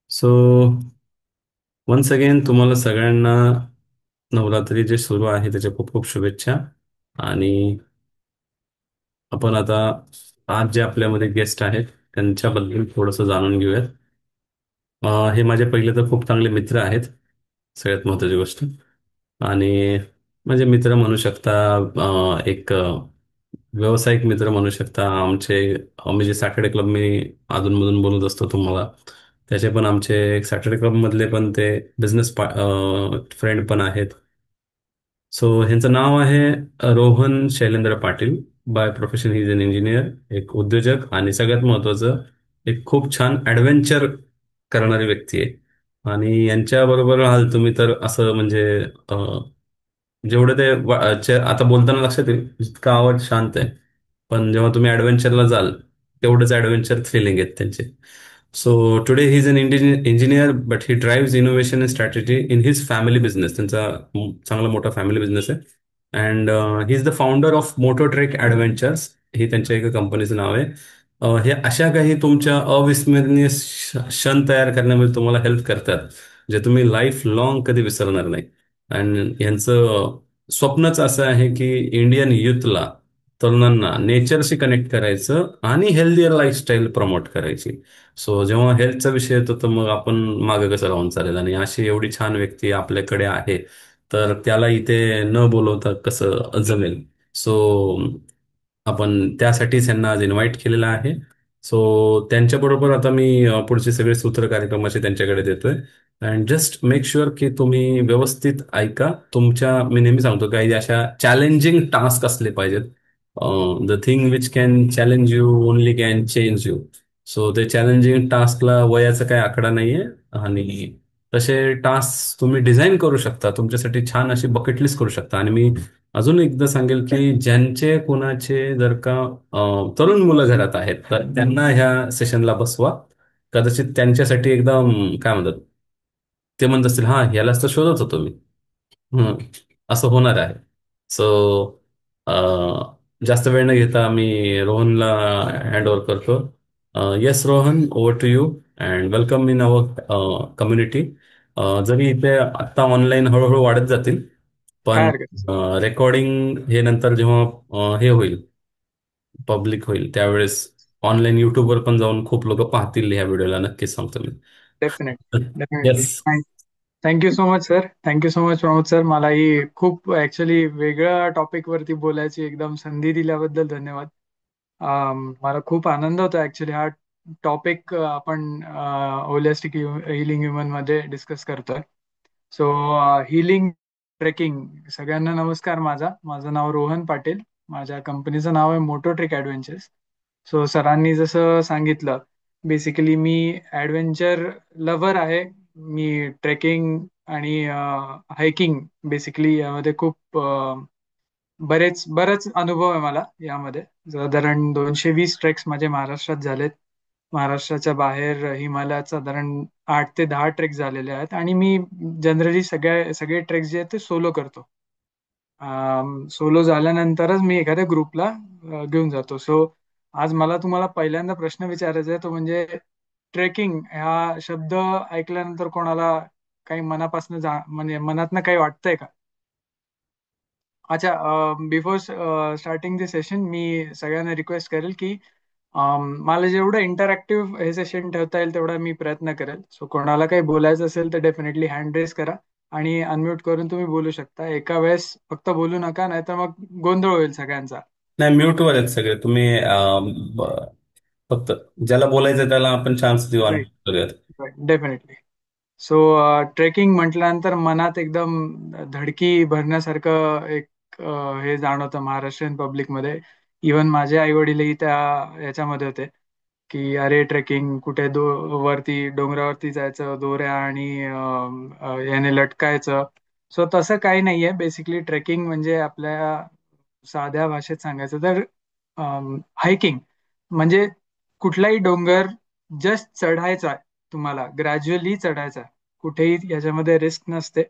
So once again तुम्हाला सगळ्यांना नवरात्री जे सुरू आहे त्याच्या खूप खूप शुभेच्छा. आणि आपण आता आज जे आपल्यामध्ये गेस्ट आहेत त्यांच्याबद्दल थोडंसं जाणून घेऊयात. हे माझे पहिले तर खूप चांगले मित्र आहेत, सगळ्यात महत्त्वाची गोष्ट. आणि म्हणजे मित्र म्हणू शकता, एक व्यावसायिक मित्र म्हणू शकता. आम्ही जे सॅटर्डे क्लब मी अधूनमधून बोलत असतो तुम्हाला, त्याचे पण आमचे सॅटर्डे क्लबमधले पण ते बिझनेस फ्रेंड पण आहेत. सो ह्यांचं नाव आहे Rohan Shailendra Patil. By profession he is an engineer, एक उद्योजक, आणि सगळ्यात महत्त्वाचं एक खूप छान ॲडव्हेंचर करणारी व्यक्ती आहे. आणि यांच्याबरोबर राहाल तुम्ही तर असं म्हणजे जेवढं ते आता बोलताना लक्षात येईल इतका आवाज शांत आहे, पण जेव्हा तुम्ही ॲडव्हेंचरला जाल तेवढंच ॲडव्हेंचर थ्रिलिंग आहेत त्यांचे. So today he is an engineer but he drive innovation and strategy in his family business. त्यांचा चांगला मोठा फॅमिली बिझनेस आहे. And he is the founder of Moto Trek Adventures, हे त्यांच्या एका कंपनीचं नाव आहे. हे अशा काही तुमच्या अविस्मरणीय क्षण तयार करण्यामध्ये तुम्हाला हेल्प करतात, जे तुम्ही लाईफ लॉंग कधी विसरणार नाही. आणि यांचं स्वप्नच असं आहे की इंडियन युथला, तरुणांना नेचरशी कनेक्ट करायचं आणि हेल्दियर लाईफस्टाईल प्रमोट करायची. सो जेव्हा हेल्थचा विषय येतो तर मग आपण मागे कसं राहून चालेल, आणि अशी एवढी छान व्यक्ती आपल्याकडे आहे तर त्याला इथे न बोलवता कसं जमेल. सो आपण त्यासाठीच यांना आज इन्व्हाइट केलेलं आहे. सो त्यांच्याबरोबर आता मी पुढचे सगळे सूत्र कार्यक्रमाचे त्यांच्याकडे देतोय. अँड जस्ट मेक शुअर की तुम्ही व्यवस्थित ऐका. मी नेहमी सांगतो काही अशा चॅलेंजिंग टास्क असले पाहिजेत. The thing which can challenge you only can change you. So ते चॅलेंजिंग टास्कला वयाचा काही आकडा नाहीये. आणि तसे टास्क तुम्ही डिझाईन करू शकता, तुमच्यासाठी छान अशी बकेट लिस्ट करू शकता. आणि मी अजून एकदा सांगेल की ज्यांचे कोणाचे जर का तरुण मुलं घरात आहेत तर त्यांना ह्या सेशनला बसवा. कदाचित त्यांच्यासाठी एकदम काय म्हणतात, ते म्हणत असतील हा ह्यालाच तर शोधत होतो मी. हम्म, असं होणार आहे. सो जास्त वेळ न घेता मी रोहनला हँड ओव्हर करतो. Yes Rohan, over to you and welcome in our community. जरी इथे आत्ता ऑनलाईन हळूहळू वाढत जातील, काय पण हरकत नाही. रेकॉर्डिंग हे नंतर जेव्हा हे होईल, पब्लिक होईल, त्यावेळेस ऑनलाईन युट्यूबवर पण जाऊन खूप लोक पाहतील ह्या व्हिडिओला, नक्कीच सांगतो मी. Definitely definitely. Yes. Thank you so much sir. Thank you so much Pramod sir. मला ही खूप ऍक्च्युली वेगळ्या टॉपिक वरती बोलायची एकदम संधी दिल्याबद्दल धन्यवाद. मला खूप आनंद होतो ऍक्च्युली हा टॉपिक आपण होलिस्टिक हिलिंग ह्युमन मध्ये डिस्कस करतोय. So healing trekking. सगळ्यांना नमस्कार. माझं नाव रोहन पाटील. माझ्या कंपनीचं नाव आहे मोटो ट्रेक ॲडव्हेंचर्स. सो सरांनी जसं सांगितलं, बेसिकली मी ॲडव्हेंचर लव्हर आहे. मी ट्रेकिंग आणि हायकिंग बेसिकली यामध्ये खूप बरेच अनुभव आहे मला यामध्ये. साधारण 220 ट्रेक्स माझे महाराष्ट्रात झालेत. महाराष्ट्राच्या बाहेर हिमालयात साधारण 8 ते 10 ट्रेक झालेले आहेत. आणि मी जनरली सगळे ट्रेक्स जे आहेत ते सोलो करतो. सोलो झाल्यानंतरच मी एखाद्या ग्रुपला घेऊन जातो. सो आज मला तुम्हाला पहिल्यांदा प्रश्न विचारायचा आहे तो म्हणजे ट्रेकिंग हा शब्द ऐकल्यानंतर कोणाला काही मनापासून म्हणजे मनातनं काही वाटतंय का? अच्छा. बिफोर स्टार्टिंग द सेशन मी सगळ्यांना रिक्वेस्ट करेल की मला जेवढं इंटरॅक्टिव्ह हे सेशन ठेवता येईल तेवढा मी प्रयत्न करेल. सो कोणाला काही बोलायचं असेल तर डेफिनेटली हँड रेस करा आणि अनम्यूट करून तुम्ही बोलू शकता. एका वेळेस फक्त बोलू नका, नाहीतर मग गोंधळ होईल सगळ्यांचा. नाही, म्यूटवर आहेत सगळे तुम्ही. फक्त ज्याला बोलायचं त्याला आपण चान्स देऊ आणि राईट. करूयात. डेफिनेटली. सो ट्रेकिंग म्हटल्यानंतर मनात एकदम धडकी भरण्यासारखं एक हे जाणवतं महाराष्ट्रीयन पब्लिकमध्ये. इवन माझे आई वडीलही त्या याच्यामध्ये होते की अरे ट्रेकिंग कुठे वरती डोंगरावरती जायचं दोऱ्या आणि याने लटकायचं. सो तसं काही नाहीये. बेसिकली ट्रेकिंग म्हणजे आपल्या साध्या भाषेत सांगायचं तर हायकिंग म्हणजे कुठलाही डोंगर जस्ट चढायचा आहे. तुम्हाला ग्रॅज्युअली चढायचा आहे. कुठेही याच्यामध्ये रिस्क नसते.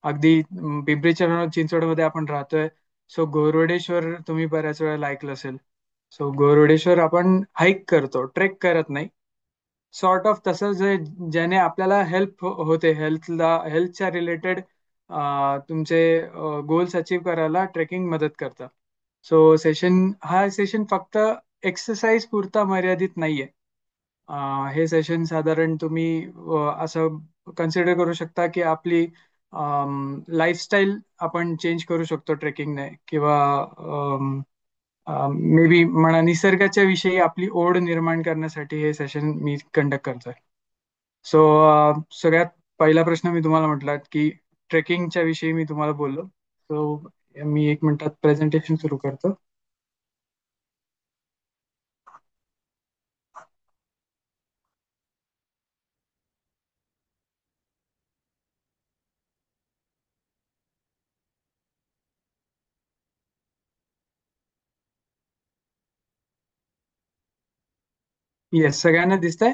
अगदी पिंपरी चिंचवडमध्ये आपण राहतोय. सो गोरवडेश्वर तुम्ही बऱ्याच वेळेला ऐकलं असेल. सो गोरवडेश्वर आपण हाईक करतो, ट्रेक करत नाही. सॉर्ट ऑफ तसं जे ज्याने आपल्याला हेल्प होते, हेल्थच्या रिलेटेड तुमचे गोल्स अचीव करायला ट्रेकिंग मदत करतं. सो हा सेशन फक्त एक्सरसाइज पुरता मर्यादित नाहीये. हे सेशन साधारण तुम्ही असं कन्सिडर करू शकता की आपली लाईफस्टाईल आपण चेंज करू शकतो ट्रेकिंगने, किंवा मे बी म्हणा निसर्गाच्या विषयी आपली ओढ निर्माण करण्यासाठी हे सेशन मी कंडक्ट करतोय. सो सगळ्यात पहिला प्रश्न मी तुम्हाला म्हटला की ट्रेकिंगच्या विषयी मी तुम्हाला बोललो. सो मी 1 मिनिटात प्रेझेंटेशन सुरू करतो. येस, सगळ्यांना दिसतंय?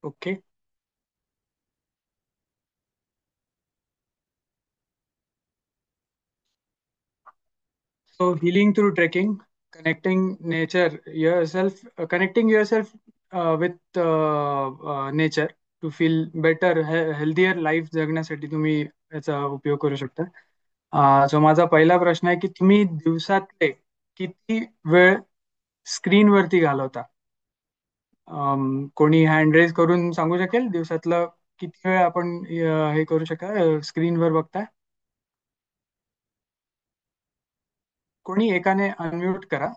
Okay. So healing through trekking, connecting yourself with nature to feel better, healthier life जगण्यासाठी तुम्ही याचा उपयोग करू शकता. सो माझा पहिला प्रश्न आहे की तुम्ही दिवसातले किती वेळ स्क्रीन वरती घालवता? कोणी हँड रेज करून सांगू शकेल दिवसातलं किती वेळ आपण हे करू शका स्क्रीनवर बघताय? कोणी एकाने अनम्यूट करा.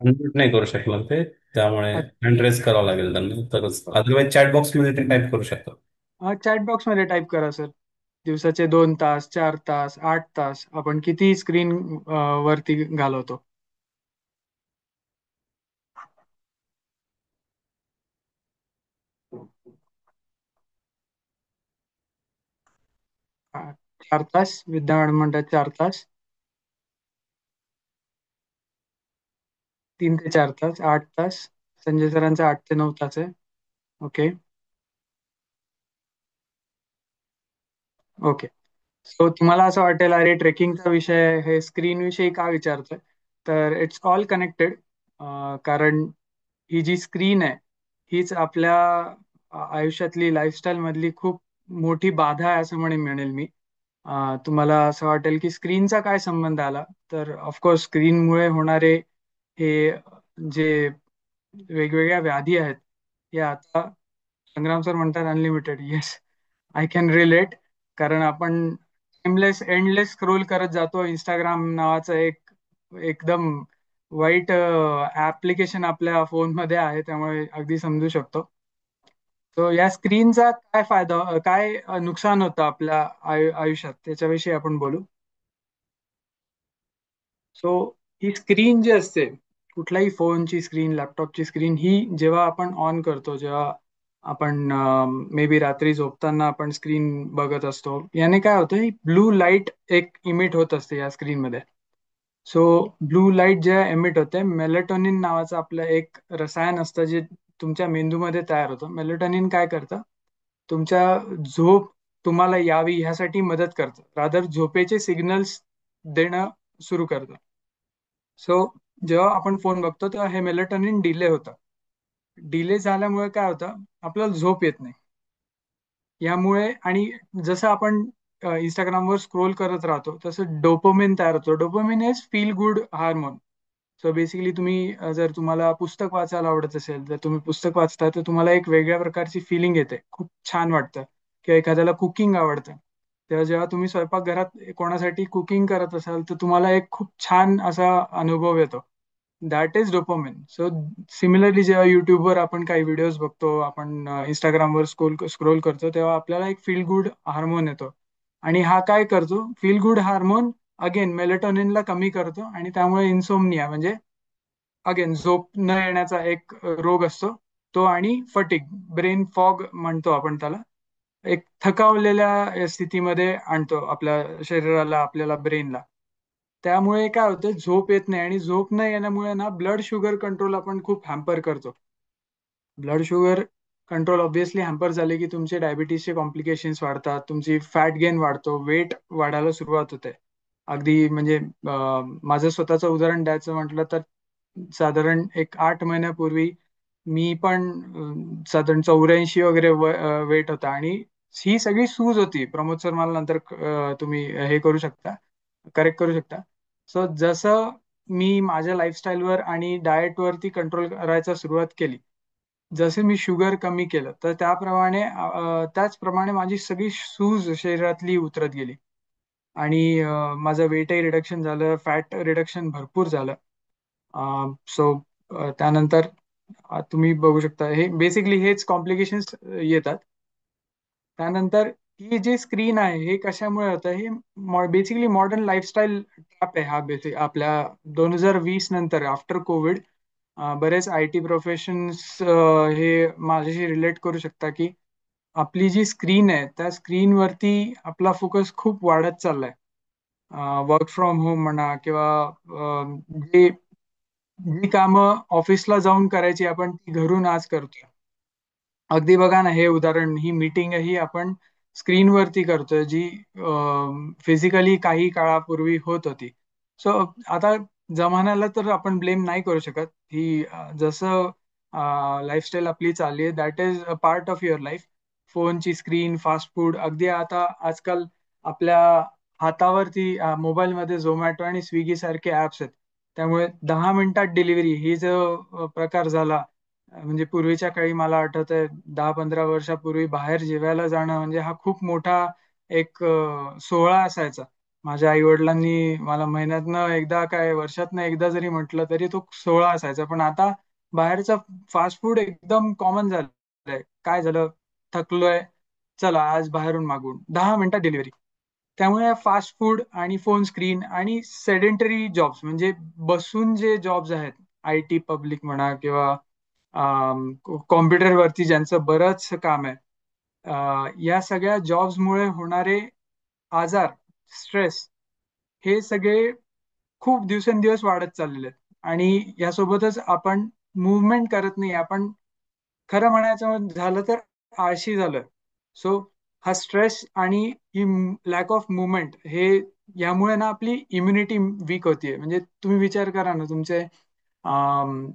अनम्यूट नाही करू शकणार ते, त्यामुळे हँड रेस करावं लागेल त्यांना, तरच. अदरवाईज चॅट बॉक्समध्ये ते टाईप करू शकतात. चॅट बॉक्स मध्ये टाईप करा सर. दिवसाचे 2 तास, 4 तास, 8 तास आपण किती स्क्रीन वरती घालवतो? 4 तास, विद्या मॅडम म्हणतात 4 तास. 3 ते 4 तास, 8 तास. संजय सरांचा 8 ते 9 तास आहे. ओके. ओके. सो तुम्हाला असं वाटेल अरे ट्रेकिंगचा विषय हे स्क्रीन विषयी का विचारतोय, तर इट्स ऑल कनेक्टेड. कारण ही जी स्क्रीन आहे हीच आपल्या आयुष्यातली लाईफस्टाईल मधली खूप मोठी बाधा आहे असं म्हणेल मी. तुम्हाला असं वाटेल की स्क्रीनचा काय संबंध आला, तर ऑफकोर्स स्क्रीनमुळे होणारे हे जे वेगवेगळ्या व्याधी आहेत हे आता संग्राम सर म्हणतात unlimited. Yes, I can relate. कारण आपण टाइमलेस एंडलेस स्क्रोल करत जातो. इंस्टाग्राम नावाचं एक एकदम वाईट ऍप्लिकेशन आपल्या फोनमध्ये आहे, त्यामुळे अगदी समजू शकतो. तो या स्क्रीनचा काय फायदा, काय नुकसान होतं आपल्या आयुष्यात त्याच्याविषयी आपण बोलू. सो ही स्क्रीन जी असते, कुठल्याही फोनची स्क्रीन, लॅपटॉपची स्क्रीन, ही जेव्हा आपण ऑन करतो, जेव्हा आपण मे बी रात्री झोपताना आपण स्क्रीन बघत असतो, याने काय होतं, ही ब्लू लाईट एक इमिट होत असते या स्क्रीनमध्ये. सो ब्लू लाईट जेव्हा एमिट होते, मेलेटोनिन नावाचं आपलं एक रसायन असतं जे तुमच्या मेंदूमध्ये तयार होतं. मेलेटोनिन काय करतं, तुमच्या झोप तुम्हाला यावी ह्यासाठी मदत करतं, रादर झोपेचे सिग्नल्स देणं सुरू करतं. सो जेव्हा आपण फोन बघतो तेव्हा हे मेलेटोनिन डिले होतं. डिले झाल्यामुळे काय होतं, आपल्याला झोप येत नाही. यामुळे आणि जसं आपण इंस्टाग्रामवर स्क्रोल करत राहतो तसं डोपामिन तयार होतो. Dopamine is feel good hormone. So basically तुम्ही जर तुम्हाला पुस्तक वाचायला आवडत असेल, तर तुम्ही पुस्तक वाचता तर तुम्हाला एक वेगळ्या प्रकारची फिलिंग येते, खूप छान वाटतं. किंवा एखाद्याला कुकिंग आवडतं, तेव्हा जेव्हा तुम्ही स्वयंपाकघरात कोणासाठी कुकिंग करत असाल तर तुम्हाला एक खूप छान असा अनुभव येतो. That is dopamine. So similarly जेव्हा युट्यूबवर आपण काही व्हिडिओज बघतो, आपण इंस्टाग्रामवर स्क्रोल करतो, तेव्हा आपल्याला एक फील गुड हार्मोन येतो. आणि हा काय करतो, फील गुड हार्मोन अगेन मेलेटोनिनला कमी करतो, आणि त्यामुळे इन्सोमनिया म्हणजे अगेन झोप न येण्याचा एक रोग असतो तो, आणि फटिग, ब्रेन फॉग म्हणतो आपण त्याला, एक थकावलेल्या स्थितीमध्ये आणतो आपल्या शरीराला, आपल्याला ब्रेनला. त्यामुळे काय होतं, झोप येत नाही, आणि झोप न येण्यामुळे ना ब्लड शुगर कंट्रोल आपण खूप हॅम्पर करतो. Blood sugar control obviously hamper झाले की तुमचे डायबिटीसचे कॉम्प्लिकेशन्स वाढतात, तुमची फॅट गेन वाढतो, वेट वाढायला सुरुवात होते. अगदी म्हणजे माझं स्वतःचं उदाहरण द्यायचं म्हटलं तर साधारण एक 8 महिन्यापूर्वी मी पण साधारण 84 वगैरे वेट होता. आणि ही सगळी सूज होती. प्रमोद सर मला नंतर तुम्ही हे करू शकता, करेक्ट करू शकता. सो जसं मी माझ्या लाईफस्टाईलवर आणि डाएटवरती कंट्रोल करायला सुरुवात केली, जसे मी शुगर कमी केलं, तर त्याचप्रमाणे माझी सगळी सूज शरीरातली उतरत गेली. आणि माझं वेटही रिडक्शन झालं, फॅट रिडक्शन भरपूर झालं. सो त्यानंतर तुम्ही बघू शकता, हे बेसिकली हेच कॉम्प्लिकेशन्स येतात. त्यानंतर ही जी स्क्रीन आहे हे कशामुळे होतं, हे बेसिकली मॉडर्न लाईफस्टाईल ट्रॅप आहे हा. बेसिक आपल्या 2020 नंतर आफ्टर कोविड बरेच आय टी प्रोफेशन्स हे माझ्याशी रिलेट करू शकता की आपली जी स्क्रीन आहे त्या स्क्रीनवरती आपला फोकस खूप वाढत चाललाय. वर्क फ्रॉम होम म्हणा किंवा जे जी कामं ऑफिसला जाऊन करायची आपण ती घरून आज करतोय. अगदी बघा ना, हे उदाहरण, ही मीटिंगही आपण स्क्रीनवरती करतोय, जी फिजिकली काही काळापूर्वी होत होती. सो आता जमान्याला तर आपण ब्लेम नाही करू शकत. ही जसं लाईफस्टाईल आपली चालली आहे, that is a part of your life. फोनची स्क्रीन, फास्ट फूड, अगदी आता आजकाल आपल्या हातावरती मोबाईलमध्ये झोमॅटो आणि स्विगी सारखे ऍप्स आहेत. त्यामुळे 10 मिनिटात डिलिव्हरी ही जो प्रकार झाला, म्हणजे पूर्वीच्या काळी मला आठवतंय 10-15 वर्षापूर्वी बाहेर जेवायला जाणं म्हणजे हा खूप मोठा एक सोहळा असायचा. माझ्या आई वडिलांनी मला महिन्यातनं एकदा काय वर्षातनं एकदा जरी म्हटलं तरी तो सोहळा असायचा. पण आता बाहेरचा फास्ट फूड एकदम कॉमन झालंय. काय झालं, थकलोय, चला आज बाहेरून मागवून 10 मिनिटात डिलिव्हरी. त्यामुळे फास्ट फूड आणि फोन स्क्रीन आणि सेडेंटरी जॉब्स, म्हणजे बसून जे जॉब्स आहेत, आय टी पब्लिक म्हणा किंवा कॉम्प्युटरवरती ज्यांचं बरंच काम आहे, या सगळ्या जॉब्समुळे होणारे आजार, स्ट्रेस, हे सगळे खूप दिवसेंदिवस वाढत चाललेले आहेत. आणि यासोबतच आपण मुवमेंट करत नाही. आपण खरं म्हणायचं झालं तर आळशी झालोय. सो हा स्ट्रेस आणि ही लॅक ऑफ मुवमेंट, हे यामुळे ना आपली इम्युनिटी वीक होतीये. म्हणजे तुम्ही विचार करा ना, तुमचे अम,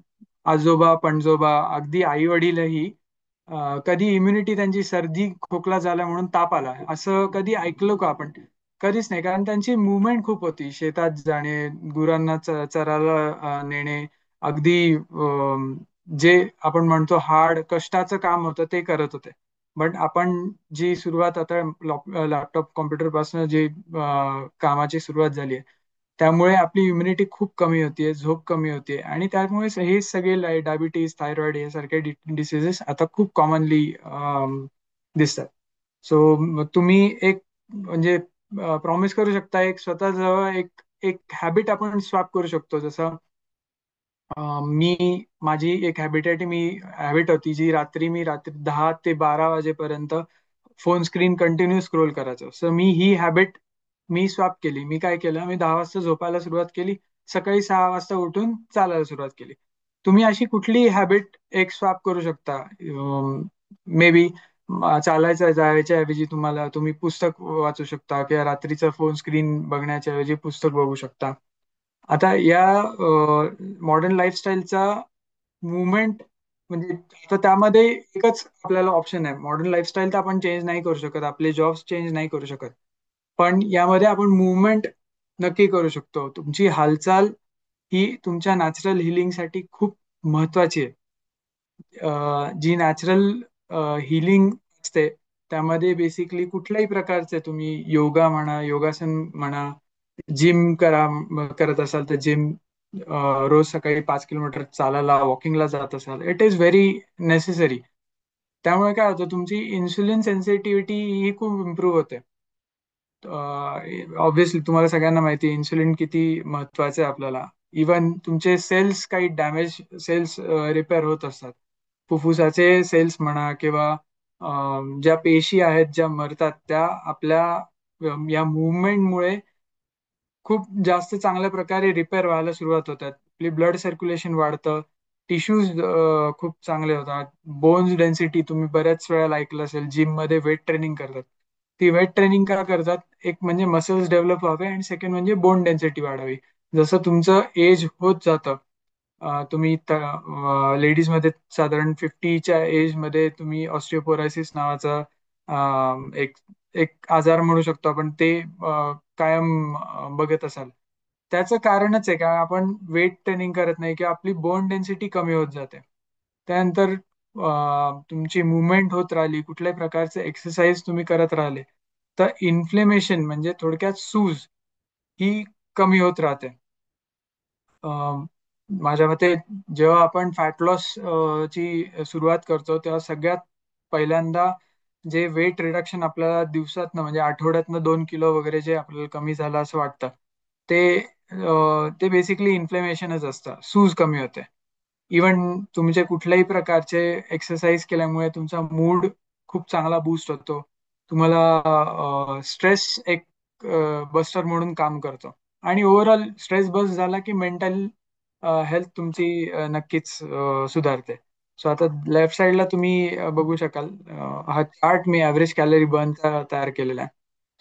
आजोबा पणजोबा, अगदी आई वडीलही कधी इम्युनिटी त्यांची, सर्दी खोकला झाला म्हणून ताप आला असं कधी ऐकलो का आपण? कधीच नाही. कारण त्यांची मुवमेंट खूप होती. शेतात जाणे, गुरांना चरायला नेणे, अगदी जे आपण म्हणतो हार्ड कष्टाचं काम होतं ते करत होते. बट आपण जी सुरुवात आता लॅपटॉप कॉम्प्युटर पासून जी कामाची सुरुवात झाली आहे, त्यामुळे आपली इम्युनिटी खूप कमी होतीये, झोप कमी होतीये, आणि त्यामुळे हे सगळे डायबिटीज, थायरॉइड हे सारखे डिसिजेस आता खूप कॉमनली दिसतात. सो तुम्ही एक म्हणजे प्रॉमिस करू शकता, एक स्वतःजवळ एक एक हॅबिट आपण स्वॅप करू शकतो. जसं मी माझी एक हॅबिट होती जी रात्री 10 ते 12 वाजेपर्यंत फोन स्क्रीन कंटिन्यू स्क्रोल करायचो. सो ही हॅबिट मी स्वॅप केली. मी काय केलं, मी 10 वाजता झोपायला सुरुवात केली, सकाळी 6 वाजता उठून चालायला सुरुवात केली. तुम्ही अशी कुठली हॅबिट एक स्वॅप करू शकता? मे बी चालायचं जायच्या ऐवजी तुम्ही पुस्तक वाचू शकता, किंवा रात्रीचं फोन स्क्रीन बघण्याच्या ऐवजी पुस्तक बघू शकता. आता या मॉडर्न लाईफस्टाईलचा मुवमेंट, म्हणजे आता त्यामध्ये एकच आपल्याला ऑप्शन आहे. मॉडर्न लाईफस्टाईल तर आपण चेंज नाही करू शकत, आपले जॉब्स चेंज नाही करू शकत, पण यामध्ये आपण मुवमेंट नक्की करू शकतो. तुमची हालचाल ही तुमच्या नॅचरल हिलिंगसाठी खूप महत्वाची आहे. जी नॅचरल हिलिंग असते त्यामध्ये बेसिकली कुठल्याही प्रकारचे, तुम्ही योगा म्हणा, योगासन म्हणा, जिम करत असाल तर जिम, रोज सकाळी 5 किलोमीटर चालायला, वॉकिंगला जात असाल, इट इज व्हेरी नेसेसरी. त्यामुळे काय होतं, तुमची इन्सुलिन सेन्सिटिव्हिटी ही खूप इम्प्रूव्ह होते. ऑब्व्हियसली तुम्हाला सगळ्यांना माहिती आहे इन्सुलिन किती महत्वाचं आहे आपल्याला. इवन तुमचे सेल्स, काही डॅमेज सेल्स रिपेअर होत असतात. फुफ्फुसाचे सेल्स म्हणा किंवा ज्या पेशी आहेत ज्या मरतात, त्या आपल्या या मुवमेंटमुळे खूप जास्त चांगल्या प्रकारे रिपेअर व्हायला सुरुवात होतात. आपली ब्लड सर्क्युलेशन वाढतं, टिश्यूज खूप चांगले होतात. बोन्स डेन्सिटी तुम्ही बऱ्याच वेळा ऐकलं असेल, जिम मध्ये वेट ट्रेनिंग करतात. ती वेट ट्रेनिंग का करतात? एक म्हणजे मसल्स डेव्हलप व्हावे आणि सेकंड म्हणजे बोन डेन्सिटी वाढावी. जसं तुमचं एज होत जातं, तुम्ही लेडीज मध्ये साधारण 50च्या एज मध्ये तुम्ही ऑस्टिओपोरायसिस नावाचा एक एक आजार म्हणू शकतो आपण, ते कायम बघत असाल. त्याचं कारणच आहे का, आपण वेट ट्रेनिंग करत नाही किंवा आपली बोन डेन्सिटी कमी होत जाते. त्यानंतर तुमची मुवमेंट होत राहिली, कुठल्याही प्रकारचे एक्सरसाइज तुम्ही करत राहिले, तर इन्फ्लेमेशन म्हणजे थोडक्यात सूज ही कमी होत राहते. अं, माझ्या मते जेव्हा आपण फॅट लॉस ची सुरुवात करतो, तेव्हा सगळ्यात पहिल्यांदा जे वेट रिडक्शन आपल्याला दिवसातनं म्हणजे आठवड्यातनं 2 किलो वगैरे जे आपल्याला कमी झालं असं वाटतं, ते ते बेसिकली इन्फ्लेमेशनच असतं, सूज कमी होते. इवन तुमचे कुठल्याही प्रकारचे एक्सरसाइज केल्यामुळे तुमचा मूड खूप चांगला बूस्ट होतो. तुम्हाला स्ट्रेस एक बस्टर म्हणून काम करतो. आणि ओव्हरऑल स्ट्रेस बस झाला की मेंटल हेल्थ तुमची नक्कीच सुधारते. सो आता लेफ्ट साइडला तुम्ही बघू शकाल, हा चार्ट मी ऍव्हरेज कॅलरी बर्नचा तयार केलेला आहे.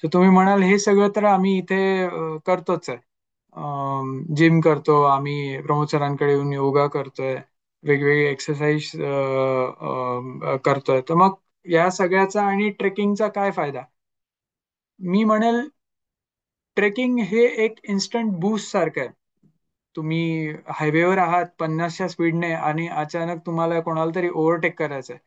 सो तुम्ही म्हणाल हे सगळं तर आम्ही इथे करतोच आहे. जिम करतो आम्ही, प्रमोद सरांकडे येऊन योगा करतोय, वेगवेगळे एक्सरसाइज करतोय, तर मग या सगळ्याचा आणि ट्रेकिंगचा काय फायदा? मी म्हणेल ट्रेकिंग हे एक इन्स्टंट बूस्ट सारखं आहे. तुम्ही हायवेवर आहात 50च्या स्पीडने आणि अचानक तुम्हाला कोणाला तरी ओव्हरटेक करायचं आहे.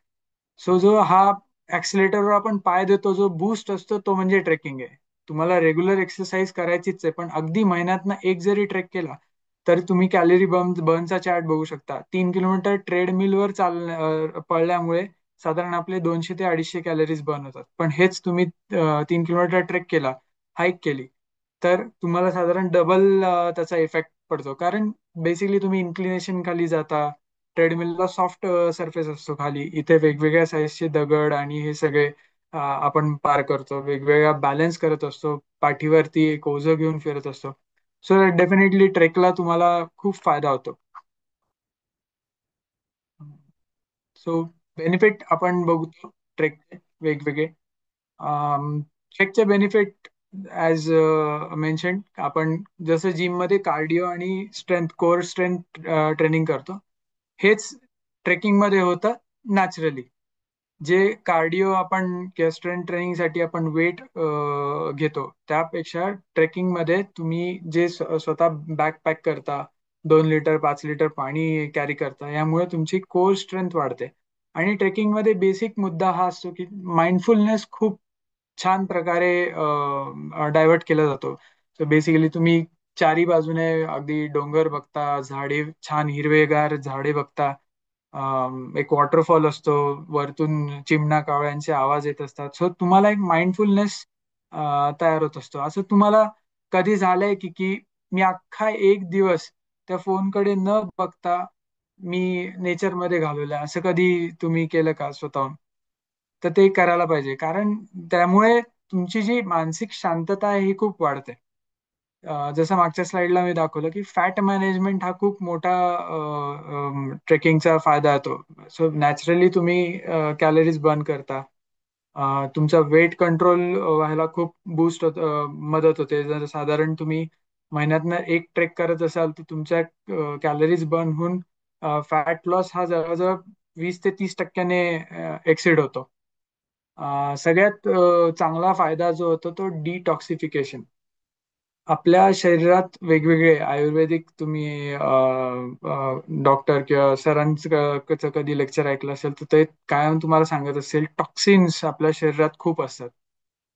सो जो हा ऍक्सिलेटरवर आपण पाय देतो, जो बूस्ट असतो, तो म्हणजे ट्रेकिंग आहे. तुम्हाला रेग्युलर एक्सरसाइज करायचीच आहे, पण अगदी महिन्यातनं एक जरी ट्रेक केला तरी तुम्ही कॅलरी बर्नचा चार्ट बघू शकता. 3 किलोमीटर ट्रेडमिलवर पळल्यामुळे साधारण आपले 200 ते 250 कॅलरीज बर्न होतात. पण हेच तुम्ही 3 किलोमीटर ट्रेक केला, हाईक केली, तर तुम्हाला साधारण डबल त्याचा इफेक्ट पडतो. कारण बेसिकली तुम्ही इन्क्लिनेशन खाली जाता, ट्रेडमिलला सॉफ्ट सरफेस असतो खाली, इथे वेगवेगळ्या साईजचे दगड आणि हे सगळे आपण पार करतो, वेगवेगळा बॅलन्स करत असतो, पाठीवरती एक ओझं घेऊन फिरत असतो. सो डेफिनेटली ट्रेकला तुम्हाला खूप फायदा होतो. सो बेनिफिट आपण बघतो ट्रेकचे वेगवेगळे. ट्रेकचे बेनिफिट ॲज मेन्शन, आपण जसं जिम मध्ये कार्डिओ आणि स्ट्रेंथ, कोर स्ट्रेंथ ट्रेनिंग करतो, हेच ट्रेकिंग मध्ये होतं नॅचरली. जे कार्डिओ आपण किंवा स्ट्रेंथ ट्रेनिंगसाठी आपण वेट घेतो, त्यापेक्षा ट्रेकिंग मध्ये तुम्ही जे स्वतः बॅकपॅक करता, 2 लिटर 5 लिटर पाणी कॅरी करता, यामुळे तुमची कोर स्ट्रेंथ वाढते. आणि ट्रेकिंग मध्ये बेसिक मुद्दा हा असतो की माइंडफुलनेस खूप छान प्रकारे डायव्हर्ट केला जातो. सो बेसिकली तुम्ही चारी बाजूने अगदी डोंगर बघता, झाडे छान हिरवेगार झाडे बघता, एक वॉटरफॉल असतो, वरतून चिमणा कावळ्यांचे आवाज येत असतात. सो तुम्हाला एक माइंडफुलनेस तयार होत असतो. असं तुम्हाला कधी झालंय की मी अख्खा एक दिवस त्या फोनकडे न बघता मी नेचरमध्ये घालवलंय, असं कधी तुम्ही केलं का स्वतःहून? तर ते करायला पाहिजे, कारण त्यामुळे तुमची जी मानसिक शांतता आहे ही खूप वाढते. जसं मागच्या स्लाइडला मी दाखवलं की फॅट मॅनेजमेंट हा खूप मोठा ट्रेकिंगचा फायदा येतो. सो नॅचरली तुम्ही कॅलरीज बर्न करता, तुमचा वेट कंट्रोल व्हायला खूप बूस्ट होत मदत होते. जर साधारण तुम्ही महिन्यातनं एक ट्रेक करत असाल, तर तुमच्या कॅलरीज बर्न होऊन फॅट लॉस हा जवळजवळ 20 ते 30% एक्सिड होतो. सगळ्यात चांगला फायदा जो होतो तो डिटॉक्सिफिकेशन. आपल्या शरीरात वेगवेगळे आयुर्वेदिक, तुम्ही डॉक्टर किंवा सरांचं कधी लेक्चर ऐकलं असेल, तर ते कायम तुम्हाला सांगत असेल टॉक्सिन्स आपल्या शरीरात खूप असतात.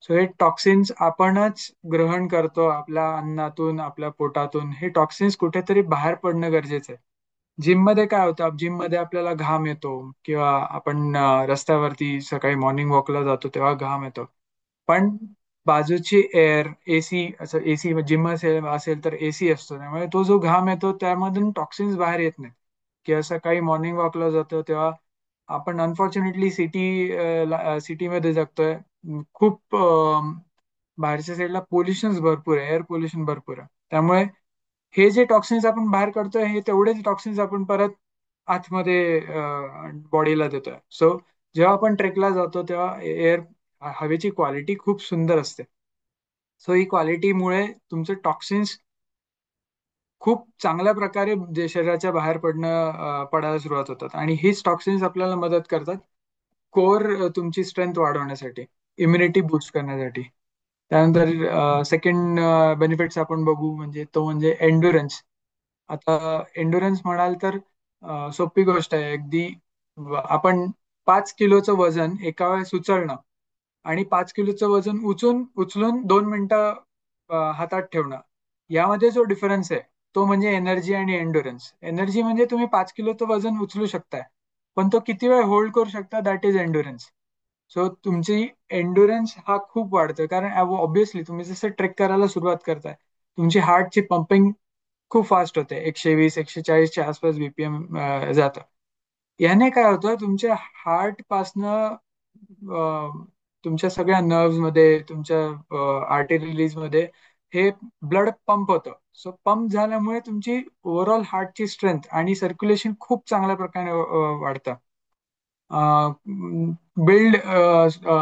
सो हे टॉक्सिन्स आपणच ग्रहण करतो आपल्या अन्नातून, आपल्या पोटातून. हे टॉक्सिन्स कुठेतरी बाहेर पडणं गरजेचं आहे. जिम मध्ये काय होतं, जिम मध्ये आपल्याला घाम येतो किंवा आपण रस्त्यावरती सकाळी मॉर्निंग वॉकला जातो तेव्हा घाम येतो. पण बाजूची एअर, एसी, असं एसी जिम असेल तर एसी असतो, त्यामुळे तो जो घाम येतो त्यामधून टॉक्सिन्स बाहेर येत नाहीत. किंवा सकाळी मॉर्निंग वॉकला जातो तेव्हा आपण अनफॉर्च्युनेटली सिटीमध्ये जगतोय. खूप बाहेरच्या साईडला पोल्युशन भरपूर आहे, एअर पोल्युशन भरपूर आहे. त्यामुळे हे जे टॉक्सिन्स आपण बाहेर काढतोय, हे तेवढेच टॉक्सिन्स आपण परत आतमध्ये बॉडीला देतोय. सो जेव्हा आपण ट्रेकला जातो तेव्हा हवेची क्वालिटी खूप सुंदर असते. सो ही क्वालिटीमुळे तुमचे टॉक्सिन्स खूप चांगल्या प्रकारे जे शरीराच्या बाहेर पडायला सुरुवात होतात, आणि हीच टॉक्सिन्स आपल्याला मदत करतात कोर तुमची स्ट्रेंथ वाढवण्यासाठी, इम्युनिटी बूस्ट करण्यासाठी. त्यानंतर सेकंड बेनिफिट्स आपण बघू, म्हणजे तो म्हणजे एन्ड्युरन्स. आता एन्ड्युरन्स म्हणाल तर सोपी गोष्ट आहे अगदी. आपण 5 किलोचं वजन एका वेळेस उचलणं आणि 5 किलोचं वजन उचलून 2 मिनिटं हातात ठेवणं, यामध्ये जो डिफरन्स आहे तो म्हणजे एनर्जी आणि एन्ड्युरन्स. एनर्जी म्हणजे तुम्ही 5 किलोचं वजन उचलू शकताय, पण तो किती वेळ होल्ड करू शकता, दॅट इज एन्ड्युरन्स. सो तुमची एन्ड्युरन्स हा खूप वाढतोय, कारण ऑब्व्हियसली तुम्ही जसं ट्रेक करायला सुरुवात करताय, तुमची हार्टची पंपिंग खूप फास्ट होते, 120-140च्या आसपास बीपीएम जातं. याने काय होतं, तुमच्या हार्ट पासनं तुमच्या सगळ्या नर्व्स मध्ये, तुमच्या आर्टरीज मध्ये हे ब्लड पंप होतं. सो पंप झाल्यामुळे तुमची ओव्हरऑल हार्टची स्ट्रेंथ आणि सर्क्युलेशन खूप चांगल्या प्रकारे वाढतं. बिल्ड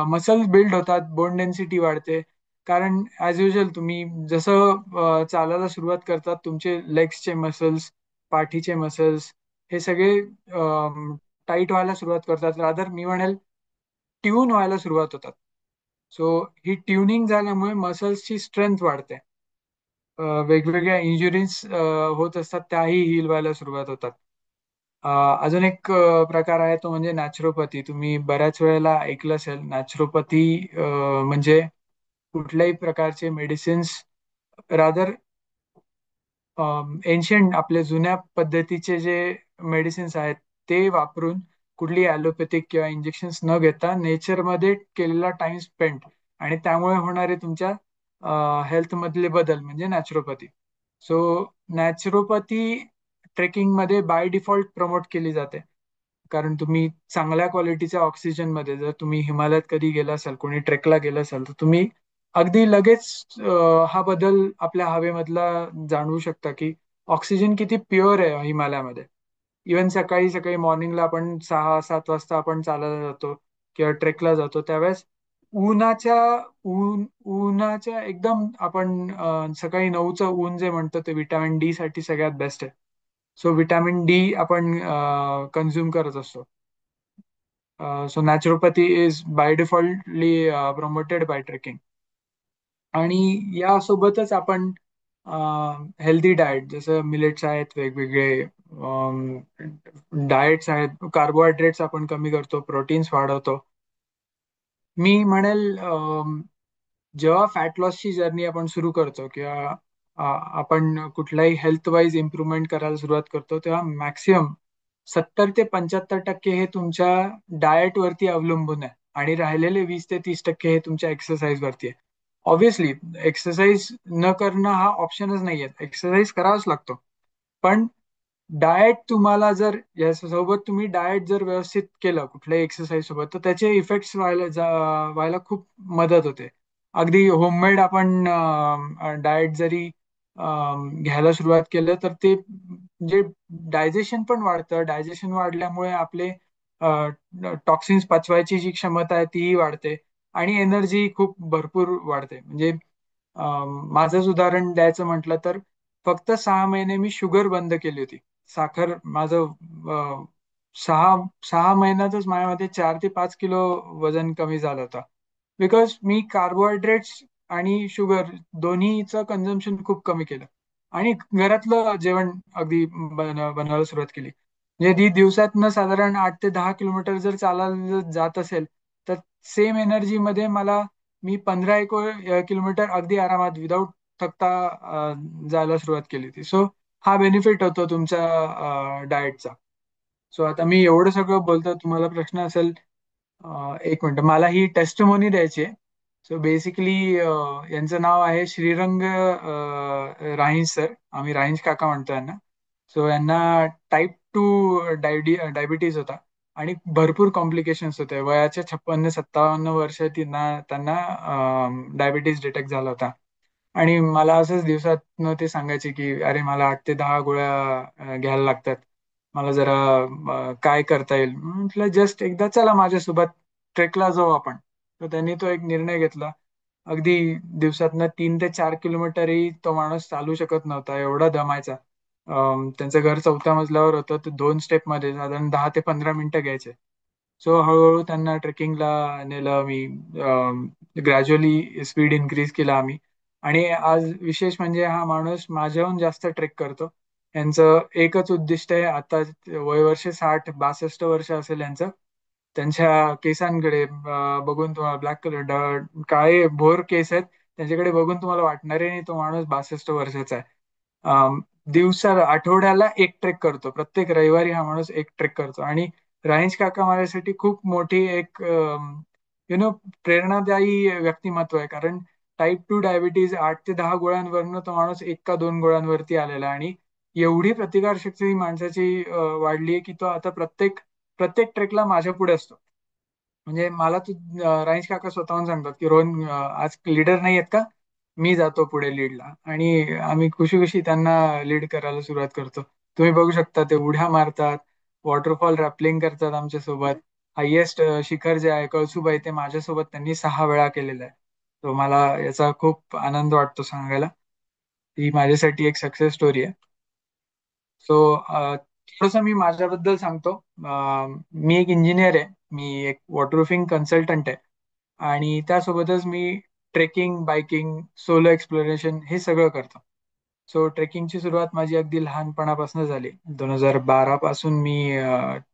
मसल्स बिल्ड होतात, बोन डेन्सिटी वाढते. कारण ऍज युजल तुम्ही जसं चालायला सुरुवात करतात, तुमचे लेग्सचे मसल्स, पाठीचे मसल्स हे सगळे टाईट व्हायला सुरुवात करतात, रादर मी म्हणेल ट्यून व्हायला सुरुवात होतात. सो ही ट्युनिंग झाल्यामुळे मसल्सची स्ट्रेंथ वाढते. वेगवेगळ्या इंजुरीज होत असतात, त्याही हील व्हायला सुरुवात होतात. अजून एक प्रकार आहे, तो म्हणजे नॅचरोपॅथी. तुम्ही बऱ्याच वेळेला ऐकलं असेल, नॅचरोपॅथी म्हणजे कुठल्याही प्रकारचे मेडिसिन्स, रादर एन्शियंट आपले जुन्या पद्धतीचे जे मेडिसिन्स आहेत ते वापरून, कुठली ॲलोपॅथिक किंवा इंजेक्शन्स न घेता नेचरमध्ये केलेला टाइम स्पेंड आणि त्यामुळे होणारे तुमच्या हेल्थ मधले बदल म्हणजे नॅचरोपॅथी. सो नॅचरोपॅथी ट्रेकिंगमध्ये बाय डिफॉल्ट प्रमोट केली जाते, कारण तुम्ही चांगल्या क्वालिटीच्या ऑक्सिजन मध्ये, जर तुम्ही हिमालयात कधी गेला असाल, कोणी ट्रेकला गेला असाल, तर तुम्ही अगदी लगेच हा बदल आपल्या हवेमधला जाणवू शकता की ऑक्सिजन किती प्युअर आहे हिमालयामध्ये. इवन सकाळी सकाळी मॉर्निंगला आपण 6-7 वाजता आपण चालायला जातो किंवा ट्रेकला जातो, त्यावेळेस उन्हाच्या उन्हाच्या एकदम आपण सकाळी 9चं ऊन जे म्हणतो ते विटॅमिन डी साठी सगळ्यात बेस्ट आहे. सो विटॅमिन डी आपण कन्झ्युम करत असतो. So naturopathy is by defaultly promoted by trekking. आणि यासोबतच आपण हेल्दी डाएट, जसं मिलेट्स आहेत, वेगवेगळे डाएट्स आहेत, कार्बोहायड्रेट्स आपण कमी करतो, प्रोटीन्स वाढवतो. मी म्हणेल जेव्हा फॅट लॉसची जर्नी आपण सुरू करतो किंवा आपण कुठल्याही हेल्थ वाईज इम्प्रुव्हमेंट करायला सुरुवात करतो, तेव्हा मॅक्सिमम 70 ते 75% हे तुमच्या डाएट वरती अवलंबून आहे, आणि राहिलेले 20 ते 30% हे तुमच्या एक्सरसाइज वरती आहे. ऑब्व्हियसली एक्सरसाइज न करणं हा ऑप्शनच नाहीये, एक्सरसाइज करावाच लागतो. पण डाएट तुम्हाला जर यासोबत तुम्ही डाएट जर व्यवस्थित केलं कुठल्याही एक्सरसाइज सोबत, तर त्याचे इफेक्ट्स व्हायला खूप मदत होते. अगदी होममेड आपण डाएट जरी घ्यायला सुरुवात केलं, तर ते म्हणजे डायजेशन पण वाढतं. डायजेशन वाढल्यामुळे आपले टॉक्सिन्स पचवायची जी क्षमता आहे तीही वाढते, आणि एनर्जी खूप भरपूर वाढते. म्हणजे माझंच उदाहरण द्यायचं म्हटलं तर, फक्त 6 महिने मी शुगर बंद केली होती. साखर माझं अं, सहा सहा महिन्यातच माझ्यामध्ये 4 ते 5 किलो वजन कमी झालं होतं. बिकॉज मी कार्बोहायड्रेट्स आणि शुगर दोन्हीचं कन्झम्पशन खूप कमी केलं, आणि घरातलं जेवण अगदी बनवायला सुरुवात केली. म्हणजे दिवसातनं साधारण 8 ते 10 किलोमीटर जर चालायला जात असेल, तर सेम एनर्जी मध्ये मी 15 एक किलोमीटर अगदी आरामात विदाऊट थकता जायला सुरुवात केली होती. सो हा बेनिफिट होतो तुमच्या डाएटचा. सो आता मी एवढं सगळं बोलतो, तुम्हाला प्रश्न असेल, 1 मिनिट, मला ही टेस्टमोनी द्यायची आहे. सो बेसिकली यांचं नाव आहे श्रीरंग राहींस सर, आम्ही राहींस काका म्हणतो यांना. सो यांना टाईप 2 डायबिटीज होता, आणि भरपूर कॉम्प्लिकेशन्स होते. वयाच्या 56-57 वर्ष त्यांना त्यांना डायबिटीज डिटेक्ट झाला होता. आणि मला असंच दिवसात ते सांगायचे की अरे मला 8 ते 10 गोळ्या घ्यायला लागतात. मला जरा काय करता येईल. म्हटलं जस्ट एकदा चला माझ्यासोबत ट्रेकला जाऊ आपण. तर त्यांनी तो एक निर्णय घेतला. अगदी दिवसातनं 3 ते 4 किलोमीटरही तो माणूस चालू शकत नव्हता, एवढा दमायचा. त्यांचं घर 4थ्या मजल्यावर होतं, तर 2 स्टेपमध्ये साधारण 10 ते 15 मिनिटं घ्यायचे. सो हळूहळू त्यांना ट्रेकिंगला नेलं मी. ग्रॅज्युअली स्पीड इन्क्रीज केला आम्ही. आणि आज विशेष म्हणजे हा माणूस माझ्याहून जास्त ट्रेक करतो. यांचं एकच उद्दिष्ट आहे आता. वयवर्ष 60-62 वर्ष असेल यांचं. त्यांच्या केसांकडे बघून तुम्हाला, ब्लॅक कलर काळे भोर केस आहेत, त्यांच्याकडे बघून तुम्हाला वाटणार नाही तो माणूस 62 वर्षाचा आहे. अम, दिवसाला, आठवड्याला एक ट्रेक करतो. प्रत्येक रविवारी हा माणूस एक ट्रेक करतो. आणि राजेश काका माझ्यासाठी खूप मोठी एक प्रेरणादायी व्यक्तिमत्व आहे. कारण टाईप 2 डायबिटीज 8 ते 10 गोळ्यांवरनं तो माणूस 1 का 2 गोळ्यांवरती आलेला आहे. आणि एवढी प्रतिकारशक्ती ही माणसाची वाढली आहे की तो आता प्रत्येक प्रत्येक ट्रेकला माझ्या पुढे असतो. म्हणजे मला तू राजेश काका स्वतःहून सांगतात की रोहन, आज लीडर नाही आहेत का, मी जातो पुढे लीडला. आणि आम्ही खुशी खुशी त्यांना लीड करायला सुरुवात करतो. तुम्ही बघू शकता ते उड्या मारतात, वॉटरफॉल रॅपलिंग करतात आमच्यासोबत. हायेस्ट शिखर जे आहे कळसुबाई, ते माझ्यासोबत त्यांनी 6 वेळा केलेलं आहे. तो मला याचा खूप आनंद वाटतो सांगायला. ही माझ्यासाठी एक सक्सेस स्टोरी आहे. सो थोडंसं मी माझ्याबद्दल सांगतो. मी एक इंजिनियर आहे. मी एक वॉटरप्रूफिंग कन्सल्टंट आहे. आणि त्यासोबतच मी ट्रेकिंग, बायकिंग, सोलो एक्सप्लोरेशन हे सगळं करतो. सो ट्रेकिंगची सुरुवात माझी अगदी लहानपणापासून झाली. 2012 पासून मी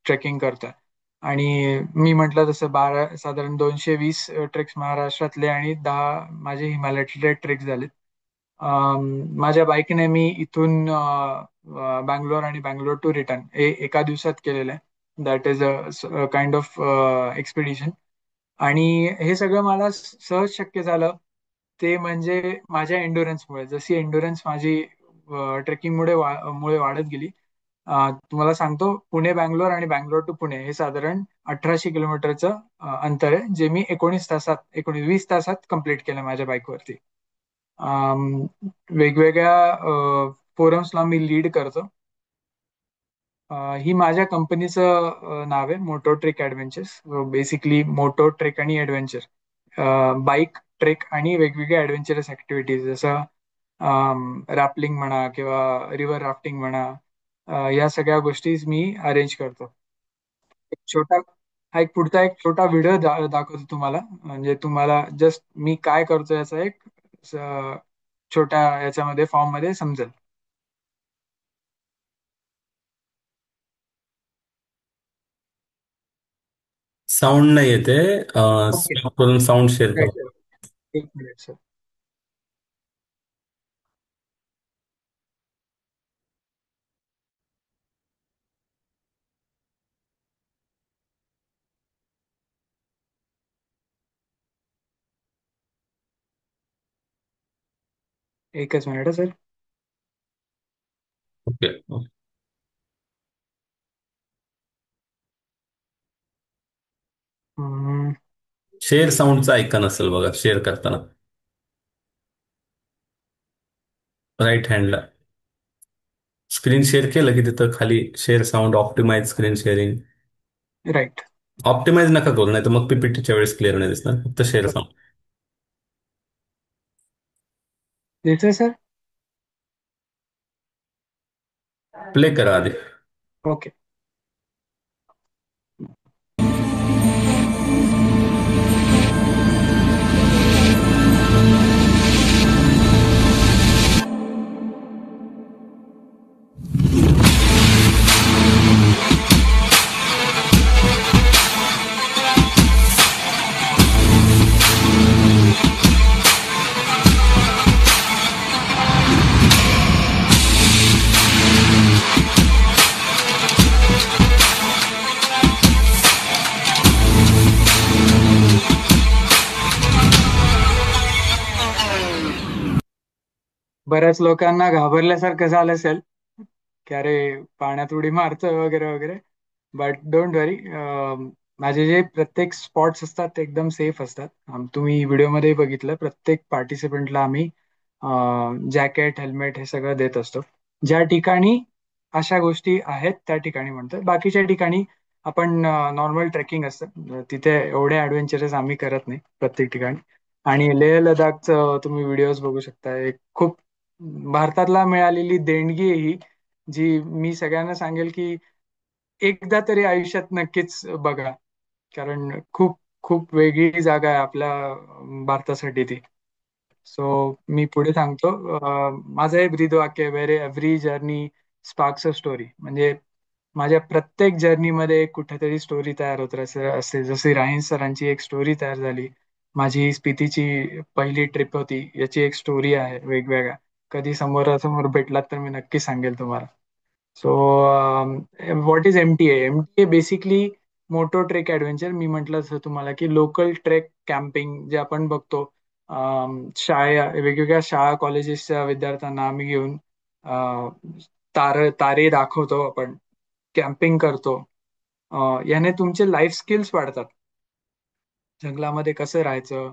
ट्रेकिंग करतोय. आणि मी म्हटलं तसं साधारण 220 ट्रेक्स महाराष्ट्रातले आणि 10 माझे हिमालयातले ट्रेक झालेत. माझ्या बाईकने मी इथून बँगलोर आणि बँगलोर टू रिटर्न हे एका दिवसात केलेलं आहे. That is a kind of expedition. आणि हे सगळं मला सहज शक्य झालं ते म्हणजे माझ्या एन्डुरन्समुळे. जशी एन्डुरन्स माझी मुळे वाढत गेली. तुम्हाला सांगतो, पुणे बँगलोर आणि बँगलोर टू पुणे हे साधारण 1800 किलोमीटरचं अंतर आहे, जे मी 19 तासात कम्प्लीट केलं माझ्या बाईकवरती. अम, वेगवेगळ्या फोरम्सला मी लीड करतो. ही माझ्या कंपनीचं नाव आहे, Moto Trek Adventures. Basically motor Trek आणि ॲडव्हेंचर, बाईक ट्रेक आणि वेगवेगळ्या ॲडव्हेंचरस ॲक्टिव्हिटीज, जसं रॅपलिंग म्हणा किंवा रिव्हर राफ्टिंग म्हणा. या सगळ्या गोष्टी मी अरेंज करतो. एक छोटा हा एक पुढचा एक छोटा व्हिडिओ दाखवतो तुम्हाला, म्हणजे तुम्हाला जस्ट मी काय करतो याचा एक स- छोट्या याच्यामध्ये फॉर्म मध्ये समजेल. साऊंड नाही येते. ओके. स्टॉप करून साऊंड शेअर करा. राईट. एक मिनिट सर. एकच मिनिट सर. ओके. शेअर साऊंडचा ऐका नसेल बघा शेअर करताना, राईट हँडला स्क्रीन शेअर केलं की तिथं खाली share sound, optimise screen sharing. Right. Optimise नका करू, नाही तर मग पीपीटीच्या वेळेस क्लिअर नाही दिसणार. फक्त शेअर साऊंड दिसतंय सर. प्ले करा आधी. ओके. बऱ्याच लोकांना घाबरल्यासारखं झालं असेल की अरे पाण्यात उडी मारतोय वगैरे वगैरे. बट डोंट वरी. माझे जे प्रत्येक स्पॉट्स असतात ते एकदम सेफ असतात. तुम्ही व्हिडिओमध्ये बघितलं, प्रत्येक पार्टिसिपंटला आम्ही जॅकेट, हेल्मेट हे सगळं देत असतो. ज्या ठिकाणी अशा गोष्टी आहेत त्या ठिकाणी म्हणतोय. बाकीच्या ठिकाणी आपण नॉर्मल ट्रेकिंग असतं तिथे एवढे ऍडव्हेंचरस आम्ही करत नाही प्रत्येक ठिकाणी. आणि लेह लडाखचं तुम्ही व्हिडिओज बघू शकता, एक खूप भारतातला मिळालेली देणगी आहे ही, जी मी सगळ्यांना सांगेल की एकदा तरी आयुष्यात नक्कीच बघा. कारण खूप खूप वेगळी जागा आहे आपल्या भारतासाठी ती. सो मी पुढे सांगतो. माझं हे ब्रीदवाक्य, where every journey sparks a story. म्हणजे माझ्या प्रत्येक जर्नीमध्ये कुठेतरी स्टोरी तयार होत असते. जशी राहीन सरांची एक स्टोरी तयार झाली, माझी स्पितीची पहिली ट्रिप होती याची एक स्टोरी आहे वेगवेगळ्या. कधी समोरासमोर भेटलात तर मी नक्की सांगेल तुम्हाला. So what is MTA? MTA basically motor trek adventure. मी म्हटलं असं तुम्हाला की लोकल ट्रेक कॅम्पिंग जे आपण बघतो, वेगवेगळ्या शाळा कॉलेजेसच्या विद्यार्थ्यांना आम्ही घेऊन तारे दाखवतो आपण, कॅम्पिंग करतो. याने तुमचे लाईफ स्किल्स वाढतात. जंगलामध्ये कसं राहायचं,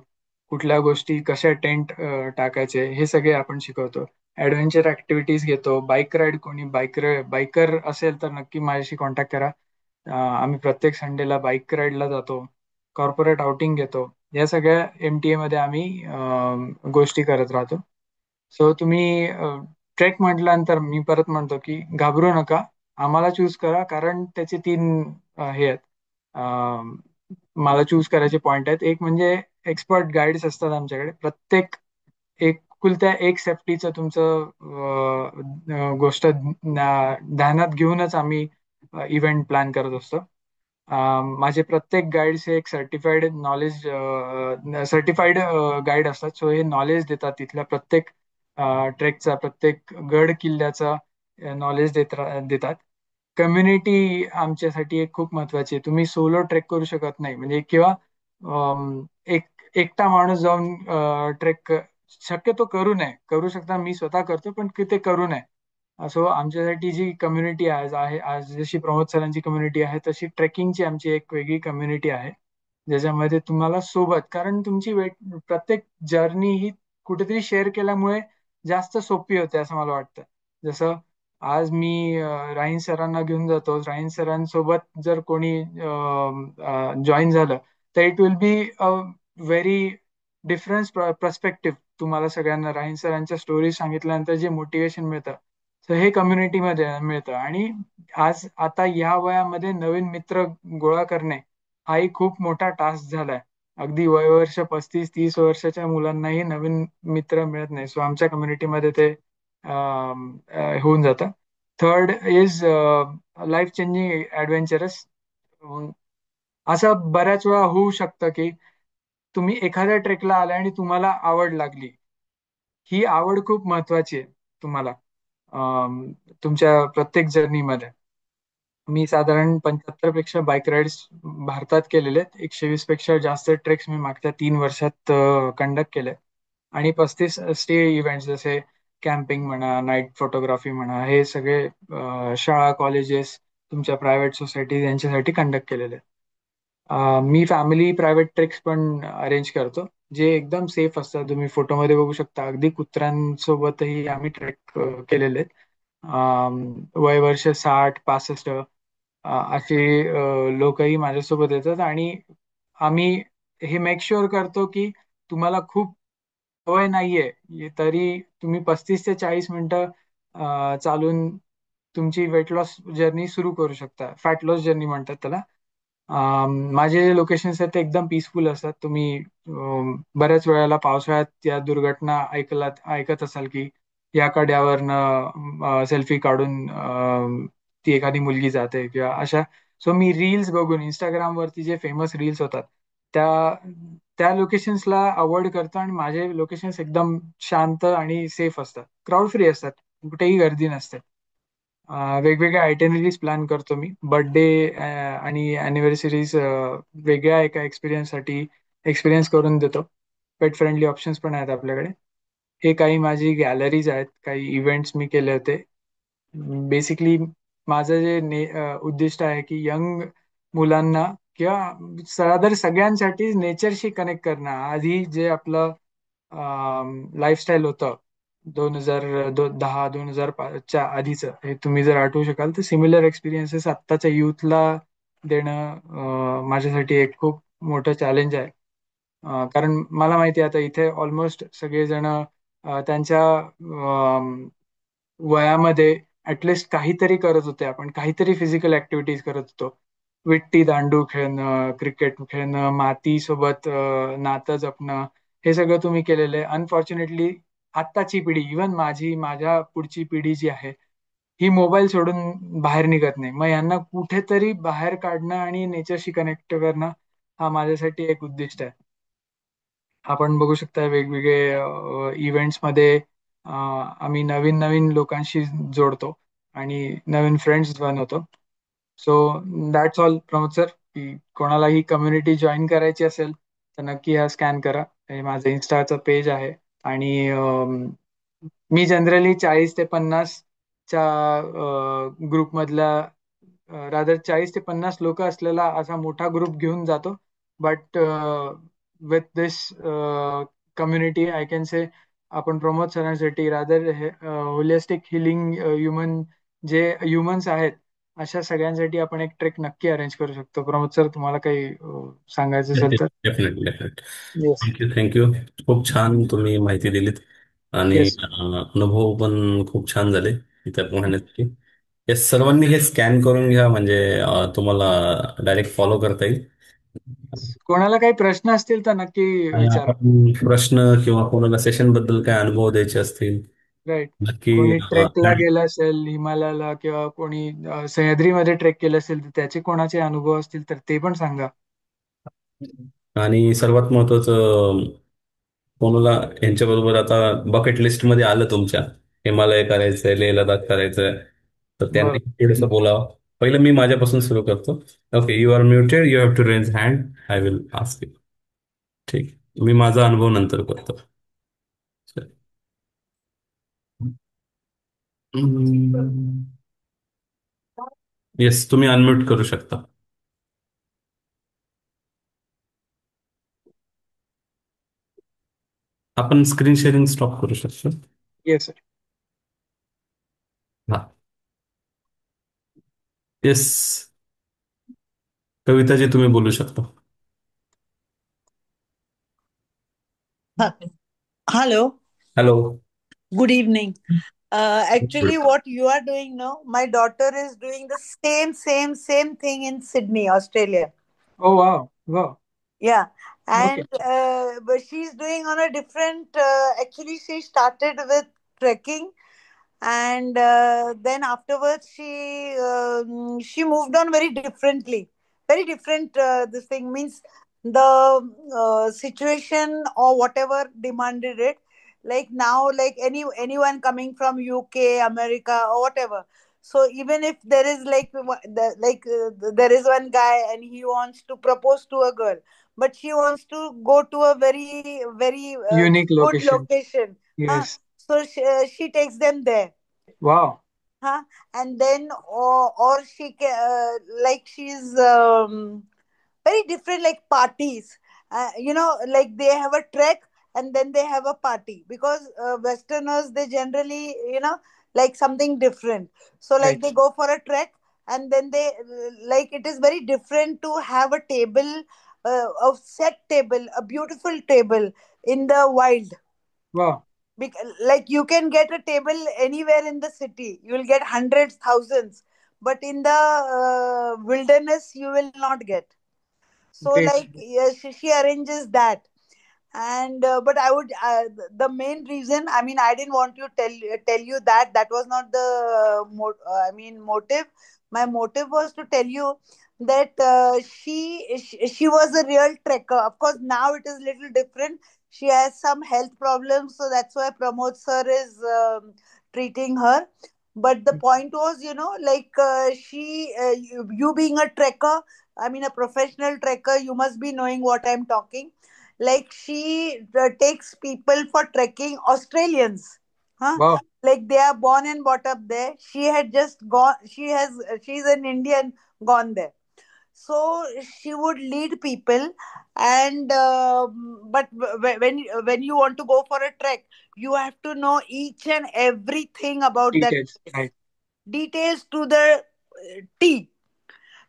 कुठल्या गोष्टी कशा टेंट टाकायचे, हे सगळे आपण शिकवतो. ऍडव्हेंचर ऍक्टिव्हिटीज घेतो. बाईक राईड, कोणी बायकर असेल तर नक्की माझ्याशी कॉन्टॅक्ट करा. आम्ही प्रत्येक संडेला बाईक राईडला जातो. कॉर्पोरेट आउटिंग घेतो. या सगळ्या एमटीए मध्ये आम्ही गोष्टी करत राहतो. सो तुम्ही ट्रेक म्हटल्यानंतर मी परत म्हणतो की घाबरू नका, आम्हाला चूज करा. कारण त्याचे तीन हे आहेत, मला चूज करायचे पॉइंट आहेत. एक म्हणजे एक्सपर्ट गाईड्स असतात आमच्याकडे. प्रत्येक एकुलत्या एक सेफ्टीचं तुमचं गोष्ट ध्यानात घेऊनच आम्ही इव्हेंट प्लॅन करत असतो. माझे प्रत्येक गाईड्स हे एक सर्टिफाईड गाईड असतात. सो हे नॉलेज देतात तिथल्या प्रत्येक ट्रेकचा, प्रत्येक गड किल्ल्याचा नॉलेज देतात. कम्युनिटी आमच्यासाठी एक खूप महत्वाची आहे. तुम्ही सोलो ट्रेक करू शकत नाही, म्हणजे किंवा एक एकटा माणूस जाऊन ट्रेक शक्यतो करू नये. करू शकता, मी स्वतः करतो, पण ते करू नये. सो आमच्यासाठी जी कम्युनिटी आहे आज जशी प्रमोद सरांची कम्युनिटी आहे, तशी ट्रेकिंगची आमची एक वेगळी कम्युनिटी आहे, ज्याच्यामध्ये तुम्हाला सोबत, कारण तुमची प्रत्येक जर्नी ही कुठेतरी शेअर केल्यामुळे जास्त सोपी होते असं मला वाटतं. जसं आज मी राहीन सरांना घेऊन जातो, राहीन सरांसोबत जर कोणी जॉईन झालं, तर it will be a very difference perspective. तुम्हाला सगळ्यांना राहीन सरांच्या स्टोरी सांगितल्यानंतर जे मोटिवेशन मिळतं, तर हे कम्युनिटीमध्ये मिळतं. आणि आज आता या वयामध्ये नवीन मित्र गोळा करणे हा एक खूप मोठा टास्क झालाय. अगदी वयवर्ष 35-30 वर्षाच्या मुलांनाही नवीन मित्र मिळत नाही. सो आमच्या कम्युनिटीमध्ये ते होऊन जातं. Third is life changing adventurous. असं बऱ्याच वेळा होऊ शकतं की तुम्ही एखाद्या ट्रेकला आलाय आणि तुम्हाला आवड लागली. ही आवड खूप महत्वाची आहे तुम्हाला तुमच्या प्रत्येक जर्नीमध्ये. मी साधारण 75 पेक्षा बाईक राईड्स भारतात केलेले आहेत. 120 पेक्षा जास्त ट्रेक्स मी मागच्या 3 वर्षात कंडक्ट केले. आणि 35 स्टे इव्हेंट्स, जसे कॅम्पिंग म्हणा, नाईट फोटोग्राफी म्हणा, हे सगळे शाळा कॉलेजेस, तुमच्या प्रायव्हेट सोसायटी यांच्यासाठी कंडक्ट केलेले आहेत. मी फॅमिली प्रायव्हेट ट्रेक्स पण अरेंज करतो, जे एकदम सेफ असतात. तुम्ही फोटोमध्ये बघू शकता, अगदी कुत्र्यांसोबतही आम्ही ट्रेक केलेले आहेत. वय वर्ष 60-65 असे लोकही माझ्यासोबत येतात. आणि आम्ही हे मेक शुअर करतो की तुम्हाला खूप सवय नाहीये तरी तुम्ही 35 ते 40 मिनिटं चालून तुमची वेट लॉस जर्नी सुरू करू शकता. फॅट लॉस जर्नी म्हणतात त्याला. माझे जे लोकेशन्स आहेत ते एकदम पीसफुल असतात. तुम्ही बऱ्याच वेळेला पावसाळ्यात या दुर्घटना ऐकत असाल की या कड्यावरनं सेल्फी काढून ती एखादी मुलगी जाते किंवा अशा. सो मी रील्स बघून, इंस्टाग्रामवरती जे फेमस रील्स होतात, त्या त्या लोकेशन्सला अवॉइड करतो. आणि माझे लोकेशन्स एकदम शांत आणि सेफ असतात, क्राऊड फ्री असतात, कुठेही गर्दी नसते. वेगवेगळ्या आयटेनरीज प्लॅन करतो मी. बर्थडे आणि अॅनिव्हर्सरीज वेगळ्या एका एक्सपिरियन्ससाठी एक्सपिरियन्स करून देतो. पेट फ्रेंडली ऑप्शन्स पण आहेत आपल्याकडे. हे काही माझी गॅलरीज आहेत, काही इव्हेंट्स मी केले होते. बेसिकली माझं जे उद्दिष्ट आहे की यंग मुलांना किंवा सगळ्यांसाठी नेचरशी कनेक्ट करणं. आधी जे आपलं लाईफस्टाईल होतं, 2010 2005च्या आधीचं हे तुम्ही जर आठवू शकाल तर सिमिलर एक्सपिरियन्सेस आत्ताच्या युथला देणं माझ्यासाठी एक खूप मोठं चॅलेंज आहे. कारण मला माहिती आहे आता इथे ऑलमोस्ट सगळेजण त्यांच्या वयामध्ये ऍटलिस्ट काहीतरी करत होते, आपण काहीतरी फिजिकल ऍक्टिव्हिटीज करत होतो. विट्टी दांडू खेळणं, क्रिकेट खेळणं, माती सोबत नातं जपणं, हे सगळं तुम्ही केलेलं आहे. अनफॉर्च्युनेटली आत्ताची पिढी, इवन माझ्या पुढची पिढी जी आहे, ही मोबाईल सोडून बाहेर निघत नाही. मग यांना कुठेतरी बाहेर काढणं आणि नेचरशी कनेक्ट करणं हा माझ्यासाठी एक उद्दिष्ट आहे. आपण बघू शकता वेगवेगळे इव्हेंट्समध्ये आम्ही नवीन नवीन लोकांशी जोडतो आणि नवीन फ्रेंड्स बनवतो. So that's all Pramod sir, की कोणालाही कम्युनिटी जॉईन करायची असेल तर नक्की हा स्कॅन करा. हे माझं इन्स्टाचं पेज आहे. आणि मी जनरली 40 ते 50च्या ग्रुपमधला, रादर 40 ते 50 लोक असलेला असा मोठा ग्रुप घेऊन जातो. But with this community I can say आपण प्रमोद सरांसाठी रादर होलिस्टिक हिलिंग ह्युमन, जे ह्युमन्स आहेत अशा सगळ्यांसाठी आपण एक ट्रेक नक्की अरेंज करू शकतो. प्रमोद सर, तुम्हाला काही सांगायचं असेल तर. Definitely definitely. Yes. Thank you thank you. खूप छान तुम्ही माहिती दिलीत आणि येस. अनुभव पण खूप छान झाले इतर पाहण्यासाठी. हे सर्वांनी हे स्कॅन करून घ्या म्हणजे तुम्हाला डायरेक्ट फॉलो करता येईल. कोणाला काही प्रश्न असतील तर नक्की आणि विचारा. आपण प्रश्न किंवा कोणाला सेशन बद्दल काय अनुभव द्यायचे असतील राईट. नक्की कोणी ट्रेकला गेलं असेल हिमालयाला, किंवा कोणी सह्याद्रीमध्ये ट्रेक केलं असेल तर त्याचे कोणाचे अनुभव असतील तर ते पण सांगा. आणि सर्वात महत्वाचं कोणाला यांच्याबरोबर आता बकेट लिस्ट मध्ये आलं तुमच्या हिमालय करायचंय, लेह लडाख करायचंय, तर त्यांनी बर. थोडंसं बोलावं. पहिलं मी माझ्यापासून सुरू करतो. Okay, you are muted, you have to raise hand, I will ask you. ठीक, मी माझा अनुभव नंतर करतो. येस, तुम्ही अनम्यूट करू शकता. आपण स्क्रीन शेअरिंग स्टॉप करू शकतो. Yes sir. हा. येस, कविताजी तुम्ही बोलू शकता. Hello, hello. good evening. Actually, what you are doing now, my daughter is doing the same thing in Sydney, Australia. Oh wow. Wow. Yeah, okay. and but she's doing on a different. Actually, she started with trekking, and then afterwards she moved on very different. This thing means the situation or whatever demanded it. Like now, like anyone coming from UK, America, or whatever. So even if there is there is one guy and he wants to propose to a girl, but she wants to go to a very unique good location. location. Huh? Yes. So she takes them there, wow. huh? And then or like she's very different, like parties. Like they have a trek and then they have a party, because Westerners, they generally, like something different. So like right. they go for a trek, and then they like it is very different to have a table, a set table, a beautiful table in the wild. Wow. Like you can get a table anywhere in the city, you will get hundreds, thousands, but in the wilderness you will not get. So great. like, yeah, she arranges that. And but I would, the main reason, I mean, I didn't want to tell you that that was not the I mean, motive. My motive was to tell you that she was a real trekker. Of course now it is little different. She has some health problems, so that's why Pramod sir is treating her. But the point was, like, you being a trekker, I mean a professional trekker, you must be knowing what I'm talking. Like she takes people for trekking, Australians, huh? Wow. Like they are born and brought up there. She had just gone, she's an Indian, gone there. So she would lead people. And but when you want to go for a trek, You have to know each and everything about that Details, place, right? details to the T.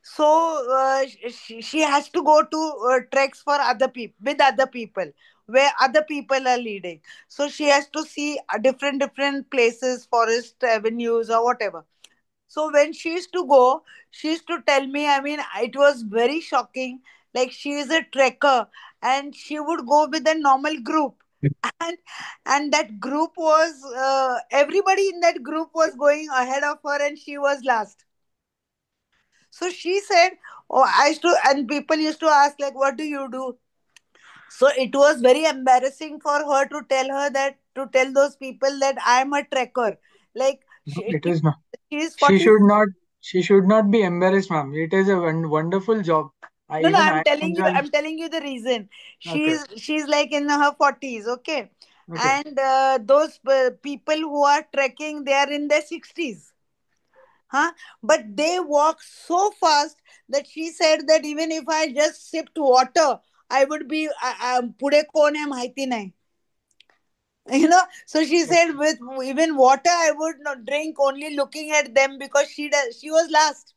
So she has to go to treks for other people, with other people, where other people are leading. So she has to see different places, forest avenues or whatever. So when she used to go, she used to tell me, I mean, it was very shocking. Like, she is a trekker and she would go with a normal group. And that group was everybody in that group was going ahead of her and she was last. So she said, oh, I used to, and people used to ask, like, what do you do? So it was very embarrassing for her to tell her that, to tell those people that I am a trekker. Like, No, she, it she, is not. she is She 40. should not. She should not be embarrassed, ma'am. It is a wonderful job. No, no, Even I enjoy. I'm telling you the reason. Okay. She's like in her 40s, okay? Okay. And those people who are trekking, they are in their 60s. Huh? But they walk so fast that she said that even if I just sipped water, I would be पुढे कोण है माहिती नाही. So she said with even water I would not drink, only looking at them, because she was last.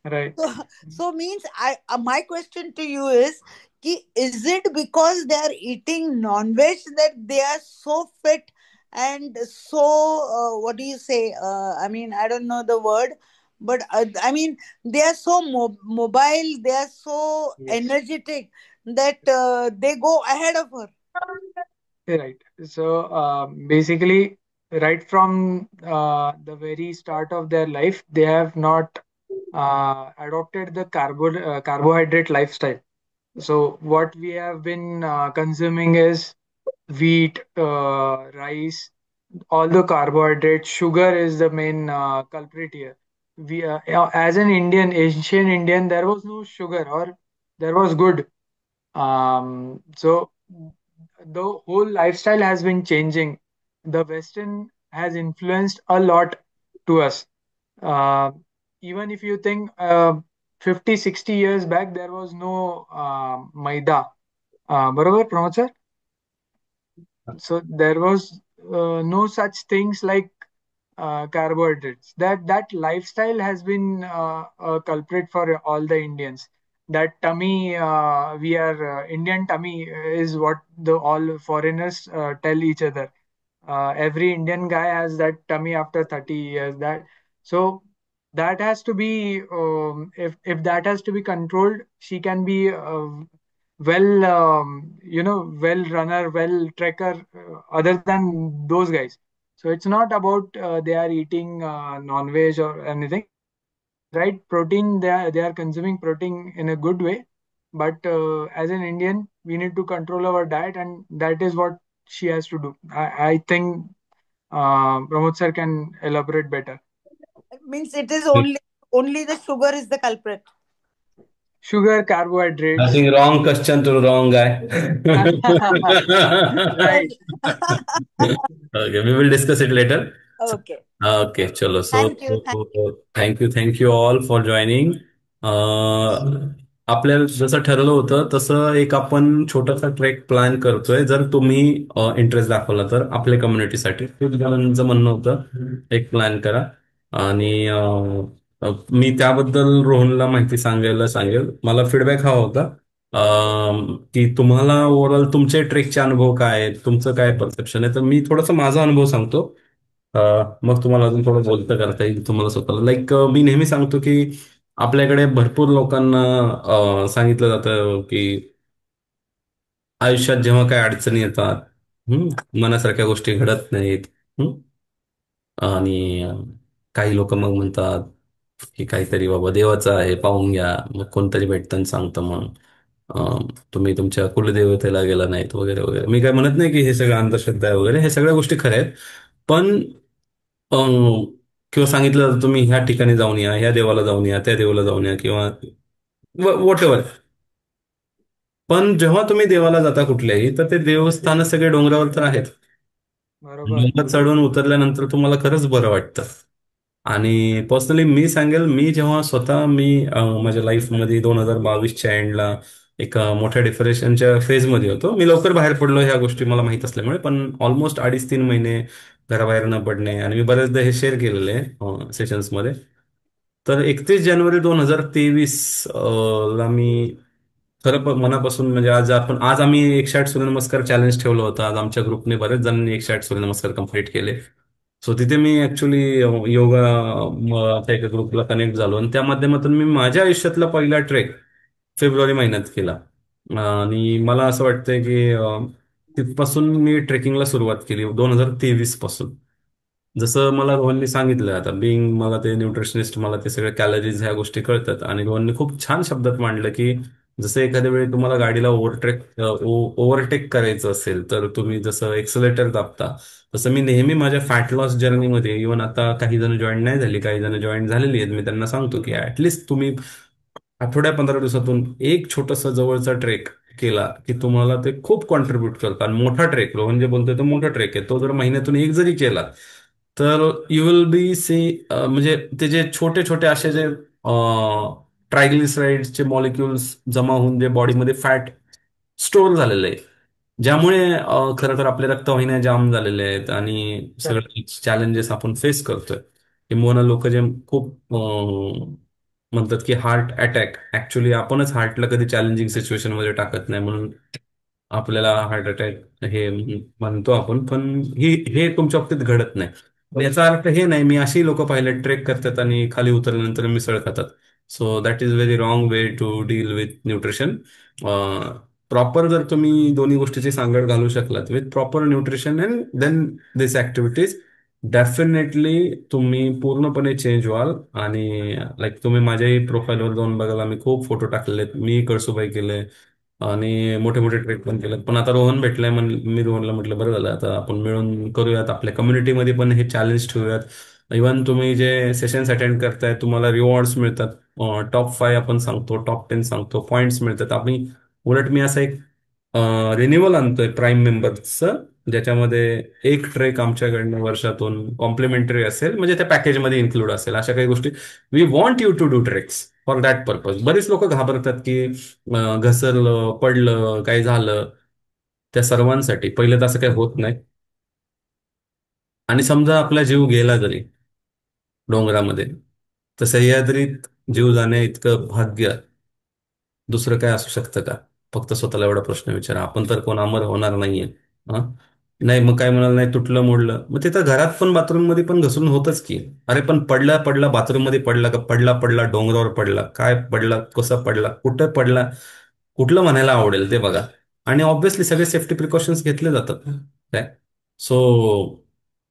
Right. So, so means I my question to you is, is it because they are eating non-veg that they are so fit and so what do you say? I mean, I don't know the word, but I mean, they are so mobile, they are so Yes. energetic that they go ahead of her. Right. So basically, right from the very start of their life, they have not adopted the carbohydrate lifestyle. So what we have been consuming is wheat, rice, all the carbohydrates. Sugar is the main culprit here. As an Indian, ancient Indian, there was no sugar, or there was good. So the whole lifestyle has been changing. The Western has influenced a lot to us. Uh, Even if you think 50, 60 years back, there was no maida. बरोबर, Pramod sir? So there was no such things like carbohydrates. That lifestyle has been a culprit for all the Indians. That tummy, we are Indian tummy is what the all foreigners tell each other. Every Indian guy has that tummy after 30 years. So that has to be if that has to be controlled, she can be well runner, well trekker, other than those guys. So it's not about they are eating non-veg or anything. Right, protein, they are consuming protein in a good way, but as an Indian, we need to control our diet, and that is what she has to do. I think Pramod sir can elaborate better. It means it is only the sugar is the culprit. Sugar, I carbohydrates. think wrong question to wrong guy. Right. Okay, we will discuss it later. Okay. Okay, chalo. So, Thank you. thank you all for joining. आपल्याला जसं ठरवलं होतं तसं एक आपण छोटासा trek plan करतोय. जर तुम्ही इंटरेस्ट दाखवला तर आपल्या कम्युनिटीसाठी खूप जणांचं म्हणणं होतं एक प्लॅन करा. आणि मी त्याबद्दल रोहनला माहिती सांगायला सांगेल. मला फीडबॅक हवा होता की तुम्हाला ओव्हरऑल तुमचे ट्रेकचे अनुभव काय आहेत, तुमचं काय परसेप्शन आहे. तर मी थोडासा माझा अनुभव सांगतो. अ, मग तुम्हाला अजून थोडं बोलतं करता येईल तुम्हाला स्वतःला. लाईक मी नेहमी सांगतो की आपल्याकडे भरपूर लोकांना सांगितलं जातं की आयुष्यात जेव्हा काही अडचणी येतात, मनासारख्या गोष्टी घडत नाहीत, आणि काही लोक मग म्हणतात की काहीतरी बाबा देवाचं आहे पाहून घ्या, मग कोणतरी भेटतं आणि सांगतं मग तुम्ही तुमच्या कुलदेवतेला गेला नाहीत वगैरे वगैरे. मी काय म्हणत नाही की हे सगळं अंधश्रद्धा आहे वगैरे, हे सगळ्या गोष्टी खऱ्या आहेत. पण किंवा सांगितलं जातं तुम्ही ह्या ठिकाणी जाऊन या, ह्या देवाला जाऊन या, त्या देवाला जाऊन या, किंवा व्हॉट एव्हर. पण जेव्हा तुम्ही देवाला जाता कुठल्याही, तर ते देवस्थान सगळे डोंगरावर तर आहेत. बरोबर. डोंगर चढून उतरल्यानंतर तुम्हाला खरंच बरं वाटतं. आणि पर्सनली मी सांगेल, मी जेव्हा स्वतः माझ्या लाईफमध्ये 2022च्या एंडला एक मोठ्या डिप्रेशनच्या फेजमध्ये होतो. मी लवकर बाहेर पडलो ह्या गोष्टी मला माहीत असल्यामुळे, पण ऑलमोस्ट 2.5-3 महिने घराबाहेर न पडणे, आणि मी बरेचदा हे शेअर केलेले सेशन्समध्ये. तर 31 जानेवारी 2023 ला मी खरं मनापासून, म्हणजे आज आम्ही 108 सूर्यनमस्कार चॅलेंज ठेवलं होतं. आज आमच्या ग्रुपने बरेच जणांनी 108 सूर्यनमस्कार कंप्लीट केले. सो तिथे मी ऍक्च्युली योगा त्या एका ग्रुपला कनेक्ट झालो, आणि त्या माध्यमातून मी माझ्या आयुष्यातला पहिला ट्रेक फेब्रुवारी महिन्यात केला. आणि मला असं वाटतंय की तिथपासून मी ट्रेकिंगला सुरुवात केली 2023 पासून. जसं मला रोहननी सांगितलं, आता बिंग मला ते न्यूट्रिशनिस्ट, मला ते सगळे कॅलरीज ह्या गोष्टी कळतात. आणि रोहनने खूप छान शब्दात मांडलं की जसं एखाद्या वेळी तुम्हाला गाडीला ओव्हरटेक करायचं असेल, तर तुम्ही जसं एक्सलेटर दाबता, तसं मी नेहमी माझ्या फॅट लॉस जर्नीमध्ये, इव्हन आता काही जण जॉईन नाही झाली, काही जण जॉईन झालेली आहेत, मी त्यांना सांगतो की ऍटलिस्ट तुम्ही आठवड्या 15 दिवसातून एक छोटस जवळचा ट्रेक केला की तुम्हाला ते खूप कॉन्ट्रीब्युट करतं. आणि मोठा ट्रेक, रोहन जे बोलतोय तो मोठा ट्रेक आहे, तो जर महिन्यातून एक जरी केला, तर यू विल बी सी, म्हणजे ते जे छोटे छोटे असे जे ट्रायग्लिसराईड्सचे मॉलिक्युल्स जमा होऊन जे बॉडीमध्ये फॅट स्टोअर झालेलं आहे, ज्यामुळे खरं तर आपल्या रक्तवाहिन्या जाम झालेल्या आहेत आणि करेक्ट. सगळे चॅलेंजेस आपण फेस करतोय. किंवा लोक जे खूप म्हणतात की हार्ट अटॅक, ऍक्च्युली आपणच हार्टला कधी चॅलेंजिंग सिच्युएशन मध्ये टाकत नाही, म्हणून आपल्याला हार्ट अटॅक हे म्हणतो आपण. पण हे तुमच्या बाबतीत घडत नाही. पण याचा अर्थ हे नाही, मी अशी लोक पाहिले ट्रेक करतात आणि खाली उतरल्यानंतर मिसळ खातात. So that is very wrong way to deal with nutrition. Proper जर तुम्ही दोन्ही गोष्टीची सांगड घालू शकलात with proper nutrition and then this activities, definitely तुम्ही पूर्णपणे चेंज व्हाल. आणि लाईक तुम्ही माझ्याही प्रोफाईलवर जाऊन बघाल, मी खूप फोटो टाकलेले आहेत, मी कळसुबाई केले आणि मोठे मोठे ट्रेक पण केलेत. पण आता रोहन भेटलाय, मी रोहनला म्हटलं बरं झालं, आता आपण मिळून करूयात, आपल्या कम्युनिटीमध्ये पण हे चॅलेंज ठेवूयात. इव्हन तुम्ही जे सेशन्स अटेंड करताय तुम्हाला रिवॉर्ड्स मिळतात. टॉप 5 आपण सांगतो, टॉप 10 सांगतो, पॉईंट्स मिळतात. आपण उलट मी असं एक रिन्युअल आणतोय प्राईम मेंबर्सचं, ज्याच्यामध्ये एक ट्रेक आमच्याकडनं वर्षातून कॉम्प्लिमेंटरी असेल, म्हणजे त्या पॅकेजमध्ये इन्क्लूड असेल, अशा काही गोष्टी. We want you to do treks for that purpose. बरीच लोक घाबरतात की घसरलं, पडलं, काही झालं. त्या सर्वांसाठी पहिलं तर असं काही होत नाही. आणि समजा आपला जीव गेला जरी डोंगरामध्ये, तर सह्याद्रीत जीव जाण्या इतकं भाग्य दुसरं काय असू शकतं का? फक्त स्वतःला एवढा प्रश्न विचारा. आपण तर कोण अमर होणार नाहीये. हा, नाही मग काय म्हणाल, नाही तुटलं मोडलं, मग ते तर घरात पण बाथरूम मध्ये पण घसरून होतच की. अरे पण पडला पडला बाथरूम मध्ये पडला का, पडला पडला डोंगरावर पडला, काय पडला, कसा पडला, कुठं पडला, कुठलं म्हणायला आवडेल ते बघा. आणि ऑब्व्हियसली सगळे सेफ्टी प्रिकॉशन्स घेतले जातात काय. सो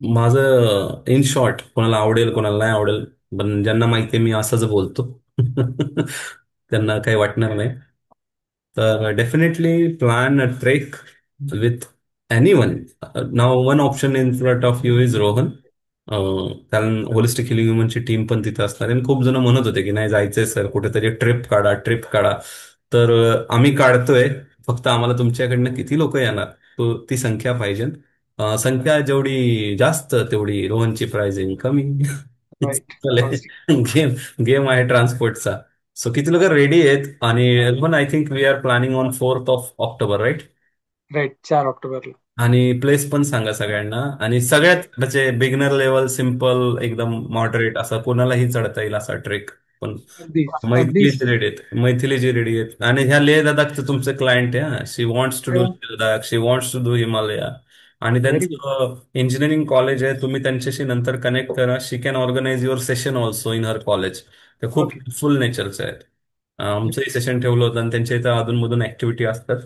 माझं इन शॉर्ट, कोणाला आवडेल कोणाला नाही आवडेल, पण ज्यांना माहिती आहे मी असंच बोलतो त्यांना काही वाटणार नाही. तर definitely plan a trek with anyone. नाव one option in front of you is Rohan. कारण होलिस्टिक हिलिंग ह्युमनची टीम पण तिथे असणार आहे. आणि खूप जण म्हणत होते की नाही जायचंय सर, कुठेतरी ट्रिप काढा, ट्रिप काढा. तर आम्ही काढतोय, फक्त आम्हाला तुमच्याकडनं किती लोक येणार ती संख्या पाहिजे. संख्या जेवढी जास्त तेवढी रोहनची प्राइसिंग कमी. राईट. गेम गेम आहे ट्रान्सपोर्टचा. सो किती लोक रेडी आहेत? आणि पण I think we are planning on 4 October, right? Right, 4 ऑक्टोबरला. आणि प्लेस पण सांगा सगळ्यांना. आणि सगळ्यात म्हणजे बिगनर लेवल, सिम्पल, एकदम मॉडरेट, असा कोणालाही चढता येईल असा ट्रेक. पण अगदीच मैथिली अगदीच. जी रेडी आहेत, मैथिली जी रेडी आहेत. आणि ह्या लेह लडाखचं तुमचं क्लायंट आहे, she wants to do Ladakh, she wants to do Himalaya. आणि व्हेरी गुड. त्यांचं इंजिनिअरिंग कॉलेज आहे, तुम्ही त्यांच्याशी नंतर कनेक्ट करा. She can organise your session also in her college. ते खूप ओके. फुल नेचरचे आहेत. आमचंही सेशन ठेवलं होतं आणि त्यांच्या इथं अधूनमधून ऍक्टिव्हिटी असतात.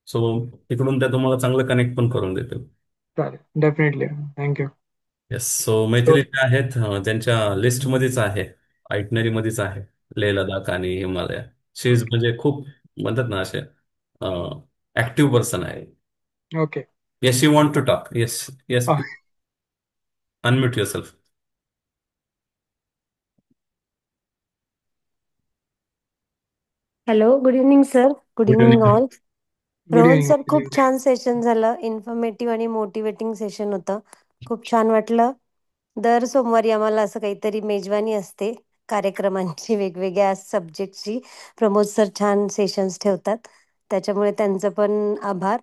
सो तिकडून त्या तुम्हाला चांगलं कनेक्ट पण करून देतील. चालेल, definitely. Thank you. Yes. So Maithili ज्या आहेत त्यांच्या लिस्टमध्येच आहे, आयटनरीमध्येच आहे लेह लडाख आणि हिमालय. शी इज म्हणजे खूप म्हणतात ना असे ऍक्टिव्ह पर्सन आहे. Okay. Yes, you want to talk. Yes. Yes, unmute yourself. Hello, good evening sir. Good good evening evening. All. Good Rohan sir, खूप इव्हनिंग. छान सेशन झालं. इन्फॉर्मेटिव्ह आणि मोटिवेटिंग सेशन होतं. खूप छान वाटलं. दर सोमवारी आम्हाला असं काहीतरी मेजवानी असते, कार्यक्रमांची वेगवेगळ्या सब्जेक्टची प्रमोद सर छान सेशन्स ठेवतात, त्याच्यामुळे त्यांचं पण आभार.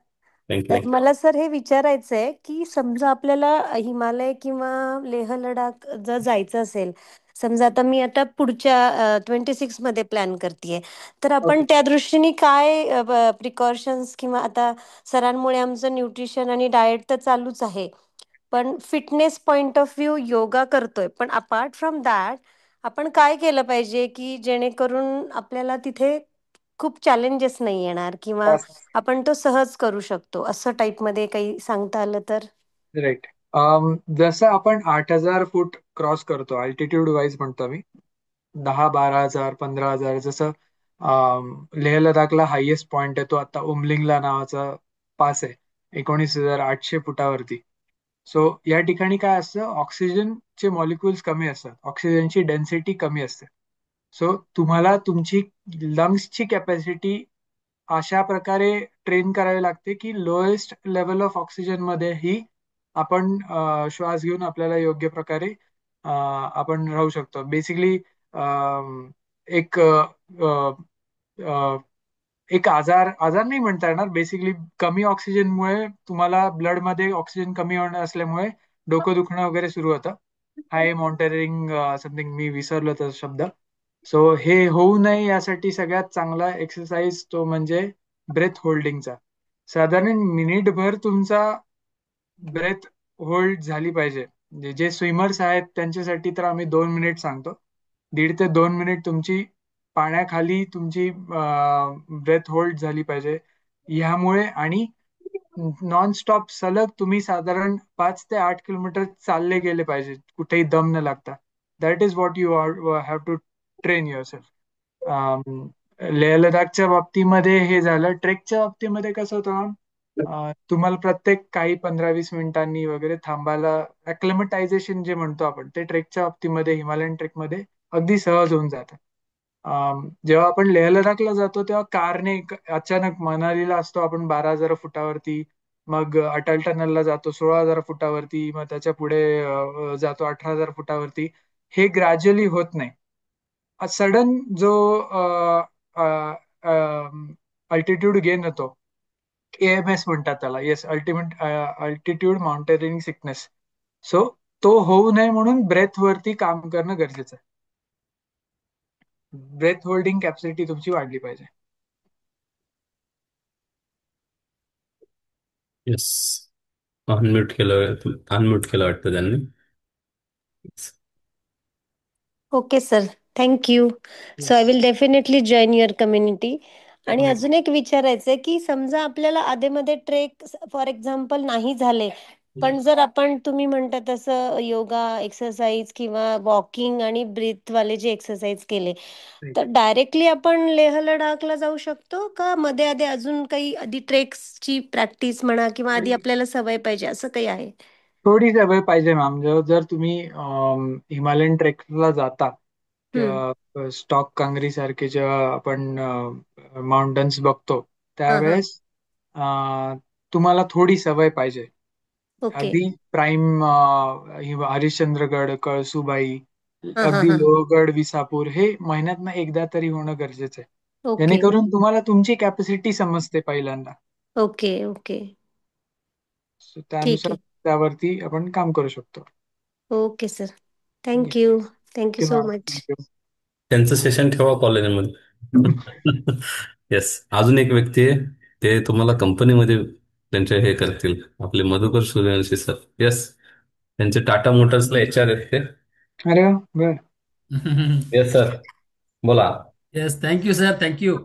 थँक्यू. तर मला सर हे विचारायचं आहे की समजा आपल्याला हिमालय किंवा लेह लडाख जर जायचं असेल, समजा आता मी पुढच्या 26 मध्ये प्लॅन करतेय, तर आपण ओके. त्या दृष्टीने काय प्रिकॉशन्स किंवा आता सरांमुळे आमचं न्यूट्रिशन आणि डाएट तर चालूच आहे, पण fitness point of view yoga करतोय, पण अपार्ट फ्रॉम दॅट आपण काय केलं पाहिजे की जेणेकरून आपल्याला तिथे खूप चॅलेंजेस नाही येणार किंवा आपण तो सहज करू शकतो, असं टाईपमध्ये काही सांगता आलं तर. राईट. जसं आपण 8,000 फूट क्रॉस करतो अल्टिट्यूड वाईज म्हणतो मी, 10-12 हजार 15,000, जसं लेह लडाखला हायेस्ट पॉइंट आहे तो आता उमलिंगला नावाचा पास आहे, 19,800 फुटावरती. सो या ठिकाणी काय असतं, ऑक्सिजनचे मॉलिक्युल्स कमी असतात, ऑक्सिजनची डेन्सिटी कमी असते. सो तुम्हाला तुमची लंग्सची कॅपॅसिटी अशा प्रकारे ट्रेन करावी लागते की लोएस्ट लेवल ऑफ ऑक्सिजन मध्ये ही आपण श्वास घेऊन आपल्याला योग्य प्रकारे आपण राहू शकतो. बेसिकली एक एक आजार आजार नाही म्हणता येणार, बेसिकली कमी ऑक्सिजनमुळे तुम्हाला ब्लडमध्ये ऑक्सिजन कमी होणं असल्यामुळे डोकं दुखणं वगैरे सुरू होतं. हाय मॉनिटरिंग समथिंग, मी विसरलो तो शब्द. सो हे होऊ नये यासाठी सगळ्यात चांगला एक्सरसाइज तो म्हणजे ब्रेथ होल्डिंगचा. साधारण मिनिटभर तुमचा ब्रेथ होल्ड झाली पाहिजे. जे स्विमर्स आहेत त्यांच्यासाठी तर आम्ही 2 मिनिट सांगतो. 1.5 ते 2 मिनिट तुमची पाण्याखाली तुमची ब्रेथ होल्ड झाली पाहिजे. ह्यामुळे आणि नॉन स्टॉप सलग तुम्ही साधारण 5 ते 8 किलोमीटर चालले गेले पाहिजे, कुठेही दम न लागता. That is what you have to train yourself. Leh लडाखच्या बाबतीमध्ये हे झालं. ट्रेकच्या बाबतीमध्ये कसं होतं, तुम्हाला प्रत्येक काही 15-20 मिनिटांनी वगैरे थांबायला, अक्लेमटायझेशन जे म्हणतो आपण, ते ट्रेकच्या बाबतीमध्ये हिमालयन ट्रेकमध्ये अगदी सहज होऊन जातं. जेव्हा आपण लेह लडाखला जातो तेव्हा कारने अचानक मनालीला असतो आपण 12,000 फुटावरती, मग अटल टनलला जातो 16,000 फुटावरती, मग त्याच्या पुढे जातो 18,000 फुटावरती. हे ग्रॅज्युअली होत नाही. सडन जो अल्टिट्यूड गेन होतो, AMS म्हणतात त्याला, yes, ultimate altitude mountaining sickness. So तो होऊ नये म्हणून ब्रेथ वरती काम करणं गरजेचं आहे. ब्रेथ होल्डिंग कॅपॅसिटी तुमची वाढली पाहिजे. येस. अनम्यूट केलं वाटतं त्यांनी. Okay sir, thank you. So I yes, will definitely join your community. आणि डेफिनेटली. अजून एक विचारायचंय की समजा आपल्याला आधेमध्ये ट्रेक फॉर एक्झाम्पल नाही झाले, पण जर आपण तुम्ही म्हणता तसं योगा एक्सरसाइज किंवा वॉकिंग आणि ब्रीथ वाले जे एक्सरसाइज केले, तर डायरेक्टली आपण लेह लडाखला जाऊ शकतो का मध्ये आधी अजून काही आधी ट्रेक्सची प्रॅक्टिस म्हणा किंवा आधी आपल्याला सवय पाहिजे, असं काही आहे? थोडी सवय पाहिजे मॅम. जर तुम्ही हिमालयन ट्रेकला जाता, हम्म. स्टॉक कांगरी सारखे जेव्हा आपण माउंटन्स बघतो हा हा. त्यावेळेस तुम्हाला थोडी सवय पाहिजे. ओके. अगदी प्राईम हरिश्चंद्रगड, कळसुबाई, हा हा अगदी हा. लोहगड, विसापूर हे महिन्यातनं एकदा तरी होणं गरजेचं आहे, ओके. जेणेकरून तुम्हाला तुमची कॅपॅसिटी समजते पहिल्यांदा. ओके. ओके. So ठीक त्यानुसार आहे. त्यावरती आपण काम करू शकतो. Okay sir, thank you. Thank you so much. Thank you. त्यांचं सेशन ठेवा कॉलेजमध्ये. येस. अजून एक व्यक्ती आहे, ते तुम्हाला कंपनीमध्ये त्यांचे हे करतील, आपले मधुकर सूर्यवंशी सर. येस. त्यांचे टाटा मोटर्सला HR आहेत ते. अरे वा, बर. येस सर, बोला. Yes, thank you sir, thank you.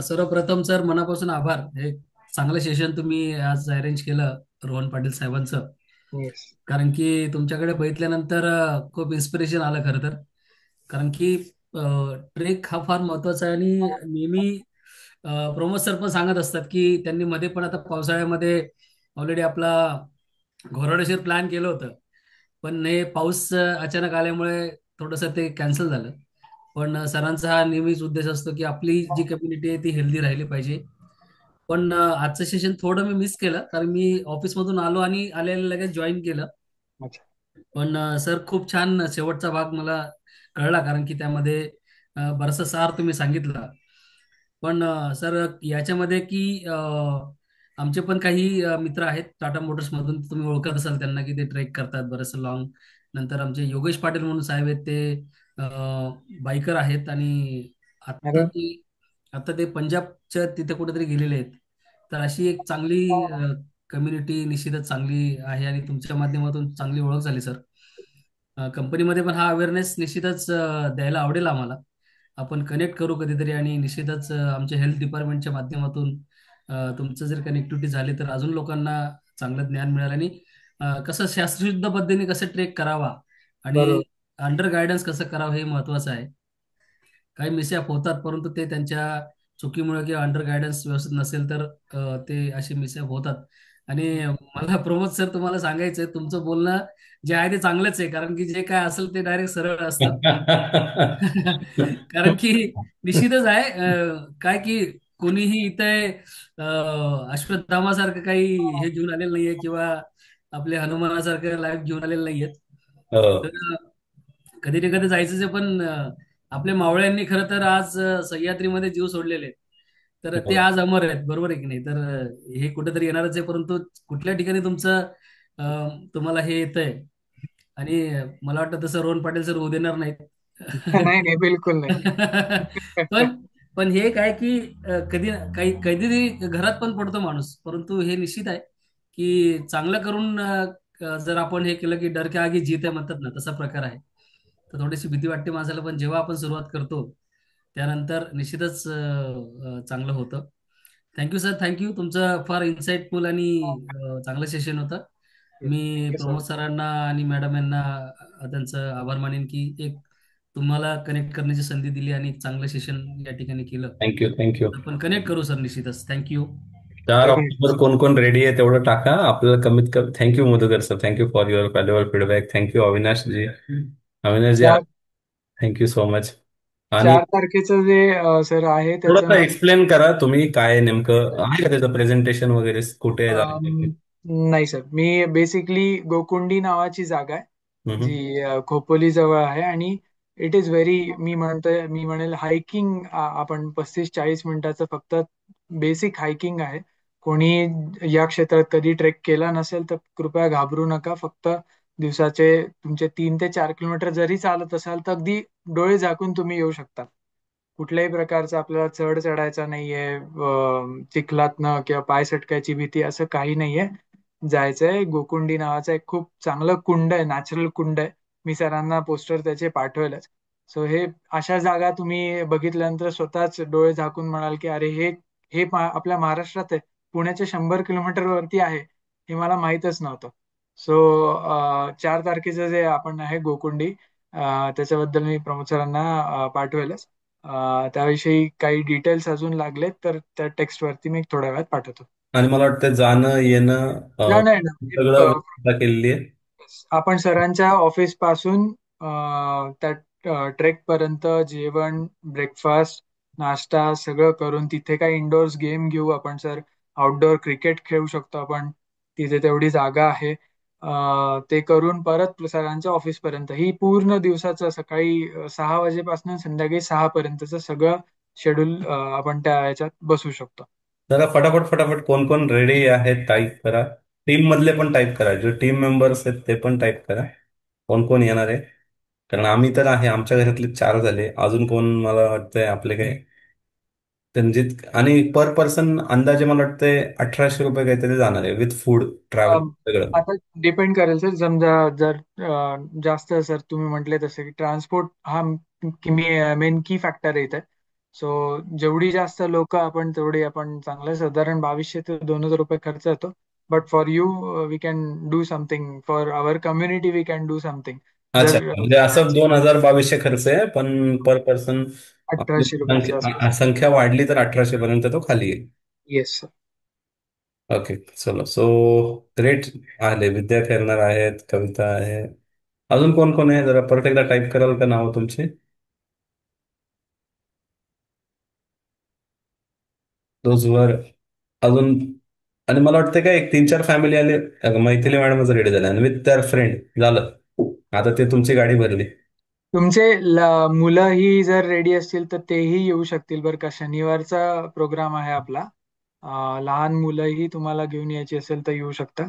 सर्वप्रथम सर मनापासून आभार. हे चांगलं सेशन तुम्ही आज अरेंज केलं रोहन पाटील साहेबांचं. येस. कारण की तुमच्याकडे बघितल्यानंतर खूप इन्स्पिरेशन आलं खरं तर. कारण की ट्रेक हा फार महत्वाचा आहे आणि नेहमी प्रमोद सर पण सांगत असतात की त्यांनी मध्ये पण आता पावसाळ्यामध्ये ऑलरेडी आपला घोराडेश्वर प्लॅन केलं होतं, पण हे पाऊस अचानक आल्यामुळे थोडंसं ते कॅन्सल झालं. पण सरांचा हा नेहमीच उद्देश असतो की आपली जी कम्युनिटी आहे ती हेल्दी राहिली पाहिजे. पण आजचं सेशन थोडं मी मिस केलं, कारण मी ऑफिसमधून आलो आणि आलेलं लगेच जॉईन केलं. अच्छा. पण सर खूप छान शेवटचा भाग मला कळला, कारण की त्यामध्ये बराचसा सार तुम्ही सांगितला. पण सर याच्यामध्ये की आमचे पण काही मित्र आहेत टाटा मोटर्स मधून, तुम्ही ओळखत असाल त्यांना, की ते ट्रेक करतात बरंचसं लॉंग. नंतर आमचे योगेश पाटील म्हणून साहेब आहेत, ते बायकर आहेत, आणि आता अरे ते आता ते पंजाबच्या तिथे कुठेतरी गेलेले आहेत. तर अशी एक चांगली कम्युनिटी निश्चितच चांगली आहे, आणि तुमच्या माध्यमातून चांगली ओळख झाली सर. कंपनीमध्ये पण हा अवेअरनेस निश्चितच द्यायला आवडेल आम्हाला. आपण कनेक्ट करू कधीतरी, आणि निश्चितच आमच्या हेल्थ डिपार्टमेंटच्या माध्यमातून तुमचं जर कनेक्टिव्हिटी झाली तर अजून लोकांना चांगलं ज्ञान मिळेल. आणि कसं शास्त्रशुद्ध पद्धतीने कसं ट्रेक करावा आणि बरोबर. अंडर गायडन्स कसं करावं हे महत्वाचं आहे. काही मिसॅप होतात, परंतु ते त्यांच्या चुकीमुळे किंवा अंडर गायडन्स व्यवस्थित नसेल तर ते असे मिसॅप होतात. आणि मला प्रमोद सर तुम्हाला सांगायचंय, तुमचं बोलणं जे आहे ते चांगलंच आहे, कारण की जे काय असेल ते डायरेक्ट सरळ असतं. कारण की निश्चितच आहे, काय की कोणीही इथे अश्वत्थामासारखं काही हे घेऊन आलेलं नाहीये, किंवा आपल्या हनुमानासारखं लाईफ घेऊन आलेलं नाहीयेत. तर हो. कधी ना कधी जायचंच आहे, पण आपल्या मावळ्यांनी खरं तर आज सह्याद्रीमध्ये जीव सोडलेले आहेत. तर ते हो. आज अमर आहेत, बरोबर आहे की नाही? तर हे कुठेतरी येणारच आहे, परंतु कुठल्या ठिकाणी तुमचं तुम्हाला हे येतंय. आणि मला वाटतं तसं रोहन पाटील सर होऊ देणार नाहीत. नाही नाही, बिलकुल नाही. पण पण हे काय की कधी काही कधीतरी घरात पण पडतो माणूस, परंतु हे निश्चित आहे की चांगलं करून जर आपण हे केलं की डर के आगे जीत आहे म्हणतात ना, तसा प्रकार आहे. तर थोडीशी भीती वाटते माणसाला, पण जेव्हा आपण सुरुवात करतो त्यानंतर निश्चितच चांगलं होतं. Thank you sir, thank you. तुमचं फार इन्साइटफुल आणि चांगलं सेशन होतं. मी थँक्यू सर. प्रमोद सरांना आणि मॅडम यांना त्यांचं आभार मानेन की एक तुम्हाला कनेक्ट करण्याची संधी दिली आणि एक चांगलं सेशन या ठिकाणी केलं. Thank you, thank you. आपण कनेक्ट करू सर निश्चितच. थँक्यू. 4 ऑक्टोबर कोण कोण रेडी आहे तेवढं टाका, आपल्याला कमीत कमी. Thank you Madhukar sir, thank you for your valuable feedback. Thank you Avinash ji. Avinash ji, चार थँक्यू सो मच. आणि 4 तारखेचं जे सर आहे थोडंसं त्याचं एक्सप्लेन करा तुम्ही, काय नेमकं आहे का त्याचं प्रेझेंटेशन वगैरे, कुठे आहे जागा? अम, नाही सर, मी बेसिकली गोकुंडी नावाची जागा आहे हम्म. जी खोपोली जवळ आहे. आणि इट इज व्हेरी, मी म्हणेल हायकिंग. आपण 35-40 मिनिटाचं फक्त बेसिक हायकिंग आहे. कोणी या क्षेत्रात कधी ट्रेक केला नसेल तर कृपया घाबरू नका. फक्त दिवसाचे तुमचे 3 ते 4 किलोमीटर जरी चालत असाल तर अगदी डोळे झाकून तुम्ही येऊ शकता. कुठल्याही प्रकारचा आपल्याला चढ चढायचा नाहीये, चिखलातनं किंवा पाय सटकायची भीती असं काही नाहीये. जायचंय. गोकुंडी नावाचं एक खूप चांगलं कुंड आहे, नॅचरल कुंड आहे. मी सरांना पोस्टर त्याचे पाठवेलच. सो हे अशा जागा तुम्ही बघितल्यानंतर स्वतःच डोळे झाकून म्हणाल की अरे हे हे आपल्या महाराष्ट्रात आहे. पुण्याच्या 100 किलोमीटर वरती आहे, हे मला माहीतच नव्हतं. सो 4 तारखेचं जे आपण आहे गोकुंडी, त्याच्याबद्दल मी प्रमोद सरांना पाठवेलच. त्याविषयी काही डिटेल्स अजून लागलेत तर त्या टेक्स्ट वरती मी थोड्या वेळात पाठवतो. आणि मला वाटतं जाणं येणं नाही नाही सगळं नाही. व्यवस्था केलेली आहे. आपण सरांच्या ऑफिस पासून त्या ट्रेक पर्यंत जेवण, ब्रेकफास्ट, नाश्ता सगळं करून तिथे काही इंडोर्स गेम घेऊ आपण सर. आउटडोर क्रिकेट खेळू शकतो आपण, तिथे तेवढी जागा आहे. ते करून परत सरांच्या ऑफिस पर्यंत ही पूर्ण दिवसाचं सकाळी 6 वाजेपासून संध्याकाळी 6 पर्यंतचं सगळं शेड्यूल आपण त्या ह्याच्यात बसू शकतो. जरा फटाफट फटाफट कोण कोण रेडी आहेत टाईप करा. टीम मधले पण टाईप करा, जे टीम मेंबर्स आहेत ते पण टाईप करा, कोण कोण येणार आहे. कारण आम्ही तर आहे, आमच्या घरातले 4 झाले, अजून कोण मला वाटतंय आपले काय रणजित. आणि पर पर्सन अंदाजे मला वाटतंय 1,800 रुपये काहीतरी जाणार आहे, विथ फूड ट्रॅव्हल अम, सगळं. आता डिपेंड करेल सर. समजा जर जास्त सर तुम्ही म्हटले तसे की ट्रान्सपोर्ट हा मेन की फॅक्टर येत आहे. सो जेवढी जास्त लोक आपण तेवढी आपण चांगलं, साधारण 2,200 ते 2,000 रुपये खर्च येतो. But for you we can do something, for our community we can do something. अच्छा, जर म्हणजे असं 2,000-2,200 खर्च आहे, पण पर पर्सन आपली 1,800 रुपयाच्या आसपास. संख्या वाढली तर 1,800 पर्यंत तो खाली येईल. Yes sir. ओके, चलो. So great. आले विद्या खेळणार आहेत, कविता आहे, अजून कोण कोण आहे? जरा परत एकदा टाईप कराल का नाव तुमचे? वर अजून. आणि मला वाटतं काय एक 3-4 फॅमिली आले. मैथिली मॅडमच रेडी झाल्या आणि विथ दर फ्रेंड झालं. आता ते तुमची गाडी भरली. तुमचे मुलंही जर रेडी असतील तर तेही येऊ शकतील बरं का. शनिवारचा प्रोग्राम आहे आपला. लहान मुलंही तुम्हाला घेऊन यायची असेल तर येऊ शकता.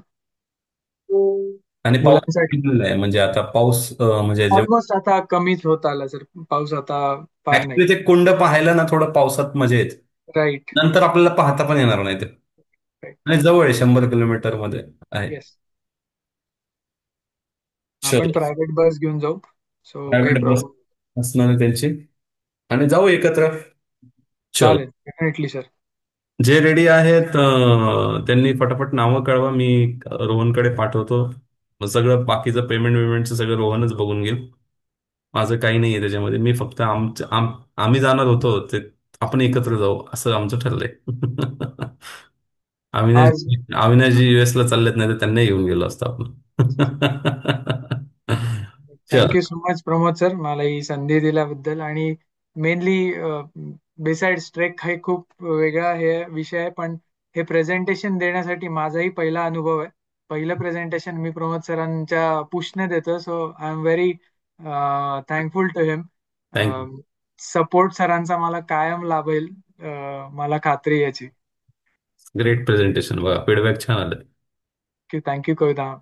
आणि पाऊस मुलांसाठी किती आहे म्हणजे आता पाऊस म्हणजे ऑलमोस्ट आता कमीच होत आला सर. पाऊस आता फार नाही. ऍक्च्युली ते कुंड पाहायला ना थोडं पावसात मजा येते. राईट. नंतर आपल्याला पाहता पण येणार नाही ते. राईट. आणि जवळ आहे, 100 किलोमीटर मध्ये आहे. येस. आपण चलो. प्रायव्हेट बस घेऊन जाऊ. सो काही प्रायव्हेट बस प्रॉब्लेम. असणार आहे त्यांची, आणि जाऊ एकत्र. चल. चालेल डेफिनेटली सर. जे रेडी आहेत त्यांनी फटाफट नावं कळवा, मी रोहनकडे पाठवतो. मग सगळं बाकीचं पेमेंट वेमेंटचं सगळं रोहनच बघून घेईल. माझं काही नाहीये त्याच्यामध्ये. मी फक्त आम्ही जाणार होतो ते, आपण एकत्र जाऊ असं आमचं ठरलंय. अविनाश आज अविनाशजी US ला चाललेत, नाही तर त्यांना घेऊन गेलो असतो आपण. चल. Thank you so much Pramod sir, मला ही संधी दिल्याबद्दल. आणि मेनली बिसाइड्स ट्रेक हे खूप वेगळा हे विषय आहे, पण हे प्रेझेंटेशन देण्यासाठी माझाही पहिला अनुभव आहे. पहिलं प्रेझेंटेशन मी प्रमोद सरांच्या पुशने देतो. So I am very thankful to him. Thank you. Support सरांचा मला कायम लाभेल, मला खात्री आहे याची. ग्रेट प्रेझेंटेशन, बघा फीडबॅक छान आलं. थँक्यू कविता.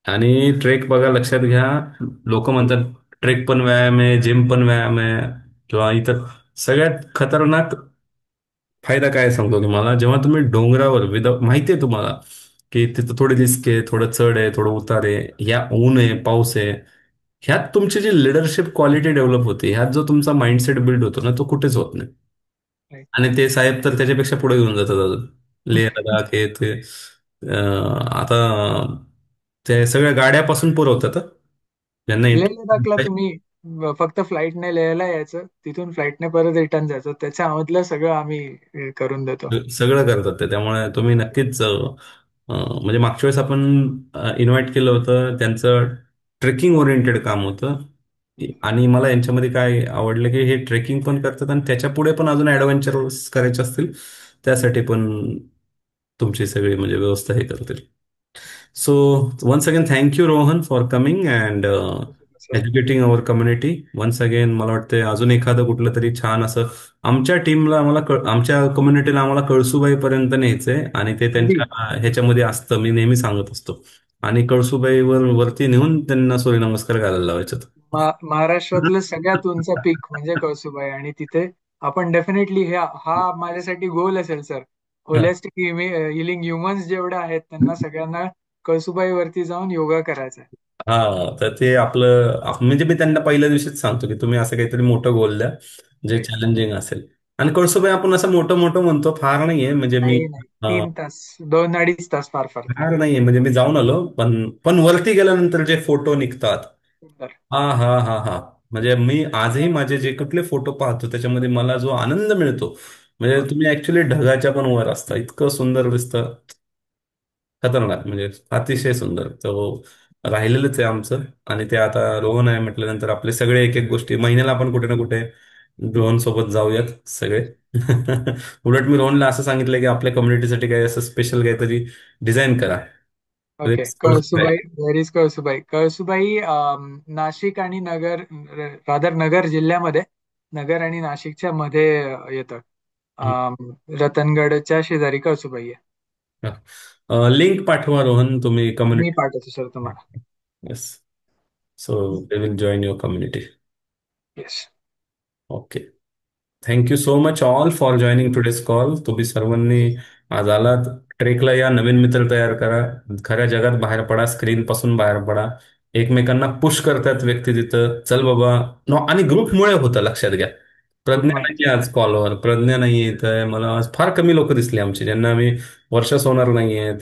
आणि ट्रेक बघा, लक्षात घ्या. लोक म्हणतात ट्रेक पण व्यायाम आहे, जिम पण व्यायाम आहे, किंवा इतर सगळ्यात खतरनाक फायदा काय सांगतो तुम्हाला. जेव्हा तुम्ही डोंगरावर माहिती आहे तुम्हाला की तिथं थोडी रिस्क आहे, थोडं चढ आहे, थोडं उतार आहे, ह्या ऊन आहे, पाऊस आहे, ह्यात तुमची जी लिडरशिप क्वालिटी डेव्हलप होते, ह्यात जो तुमचा माइंडसेट बिल्ड होतो ना, तो कुठेच होत नाही. राईट. आणि ते साहेब तर त्याच्यापेक्षा पुढे घेऊन जातात अजून. लेह लडाख हे ते आता ते सगळ्या गाड्यापासून पुरवतात हं. ज्यांना लेह लडाखला इंटरेस्ट. तुम्ही फक्त फ्लाईटने लेहला यायचं, तिथून फ्लाईटने परत रिटर्न जायचं. त्याच्यामधलं सगळं आम्ही करून देतो. सगळं करतात ते, त्यामुळे तुम्ही नक्कीच म्हणजे मागच्या वेळेस आपण इन्व्हाइट केलं होतं, त्यांचं ट्रेकिंग ओरिएंटेड काम होतं. आणि मला यांच्यामध्ये काय आवडलं की हे ट्रेकिंग पण करतात, आणि त्याच्या पुढे पण अजून ऍडव्हेंचर्स करायचे असतील त्यासाठी पण तुमची सगळी म्हणजे व्यवस्था हे करतील. So once again, thank you Rohan for coming and educating our community. Once again, मला वाटतं अजून एखादं कुठलं तरी छान असं आमच्या टीमला, आमच्या कम्युनिटीला आम्हाला कळसुबाई पर्यंत न्यायचंय, आणि ते कधी त्यांच्या ह्याच्यामध्ये असतं, मी नेहमी सांगत असतो. आणि कळसुबाईवर वरती नेऊन त्यांना सूर्यनमस्कार घालायला लावायचं. महाराष्ट्रातलं सगळ्यात उंच पीक म्हणजे कळसुबाई, आणि तिथे आपण डेफिनेटली हा माझ्यासाठी गोल असेल सर. होलिस्टिक हिलिंग ह्युमन्स जेवढे आहेत त्यांना सगळ्यांना कळसुबाई वरती जाऊन योगा करायचा आहे. हा, तर ते आपलं म्हणजे मी त्यांना पहिल्या दिवशीच सांगतो की तुम्ही असं काहीतरी मोठं गोल द्या, जे Right. चॅलेंजिंग असेल. आणि कळसुबाई आपण असं मोठं मोठं म्हणतो, फार नाहीये म्हणजे मी नाही नाही, 3 तास, 2-2.5 तास फार फार तर. फार नाहीये म्हणजे मी जाऊन आलो, पण पण वरती गेल्यानंतर जे फोटो निघतात, सुंदर. हा हा हा हा, म्हणजे मी आजही माझे जे कुठले फोटो पाहतो त्याच्यामध्ये मला जो आनंद मिळतो, म्हणजे तुम्ही ऍक्च्युली ढगाच्या पण वर असता, इतकं सुंदर दिसतं. खतरनाक म्हणजे अतिशय सुंदर. तो राहिलेलंच आहे आमचं. आणि ते आता रोहन आहे म्हटल्यानंतर आपले सगळे एक एक गोष्टी महिन्याला आपण कुठे ना कुठे रोहन सोबत जाऊयात सगळे. उलट मी रोहनला असं सांगितलं की आपल्या कम्युनिटीसाठी काही असं स्पेशल काहीतरी डिझाईन करा. Okay. Kalsubai, where is Kalsubai? Kalsubai Nashik आणि नगर, रादर नगर जिल्ह्यामध्ये, नगर आणि नाशिकच्या मध्ये येतं. रतनगडच्या शेजारी कळसुबाई आहे. लिंक पाठवा रोहन तुम्ही मी कम्युनिटी. पाठवतो सर तुम्हाला. Yes. So they will join your community. Yes. Okay. Thank you so much all for joining today's call. तुम्ही सर्वांनी आज आलात. ट्रेकला या, नवीन मित्र तयार करा, खऱ्या जगात बाहेर पडा, स्क्रीन पासून बाहेर पडा. एकमेकांना पुश करतात व्यक्ती तिथं, चल बाबा. आणि ग्रुपमुळे होतं, लक्षात घ्या. प्रज्ञा ग्रुपमुळे. नाही आज कॉलवर, प्रज्ञा नाही येत आहे मला आज. फार कमी लोक दिसले आमचे ज्यांना आम्ही वर्षच होणार नाही आहेत.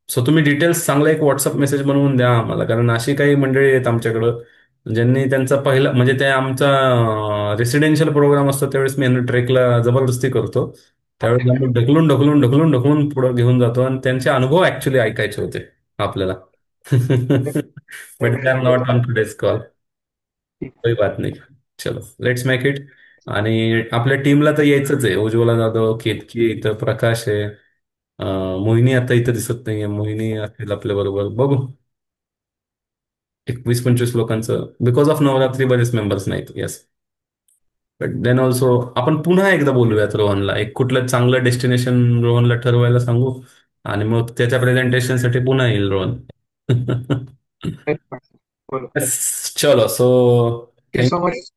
सो तुम्ही डिटेल्स चांगला एक व्हॉट्सअप मेसेज बनवून द्या आम्हाला, कारण अशी काही मंडळी आहेत आमच्याकडं ज्यांनी त्यांचा पहिला म्हणजे ते आमचा रेसिडेन्शियल प्रोग्राम असतो त्यावेळेस मी यांना ट्रेकला जबरदस्ती करतो. त्यावेळेस आम्ही ढकलून ढकलून ढकलून ढकलून पुढे घेऊन जातो, आणि त्यांचे अनुभव ऍक्च्युली ऐकायचे होते आपल्याला. But they are not on today's call. कोई बात नाही. चलो, लेट्स मेक इट. आणि आपल्या टीमला तर यायचंच आहे. उज्ज्वला जाधव, केतकी इथं, प्रकाश आहे, मोहिनी आता इथं दिसत नाहीये, मोहिनी असेल आपल्या बरोबर, बघू. 21-25 लोकांचं, बिकॉज ऑफ नवरात्री बरेच मेंबर्स नाहीत. येस. बट देन ऑल्सो आपण पुन्हा एकदा बोलूयात रोहनला, एक कुठलं चांगलं डेस्टिनेशन रोहनला ठरवायला सांगू, आणि मग त्याच्या प्रेझेंटेशनसाठी पुन्हा येईल रोहन. बोलो. चलो, so thank you so much.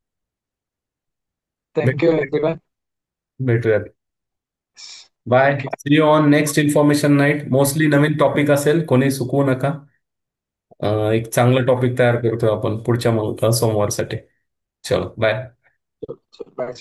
Thank you everyone. भेटूयात. Bye. Thank you. See you on next information night. Mostly नवीन टॉपिक असेल, कोणी चुकवू नका. एक चांगलं टॉपिक तयार करतोय आपण पुढच्या सोमवारसाठी. चलो बाय. बाय.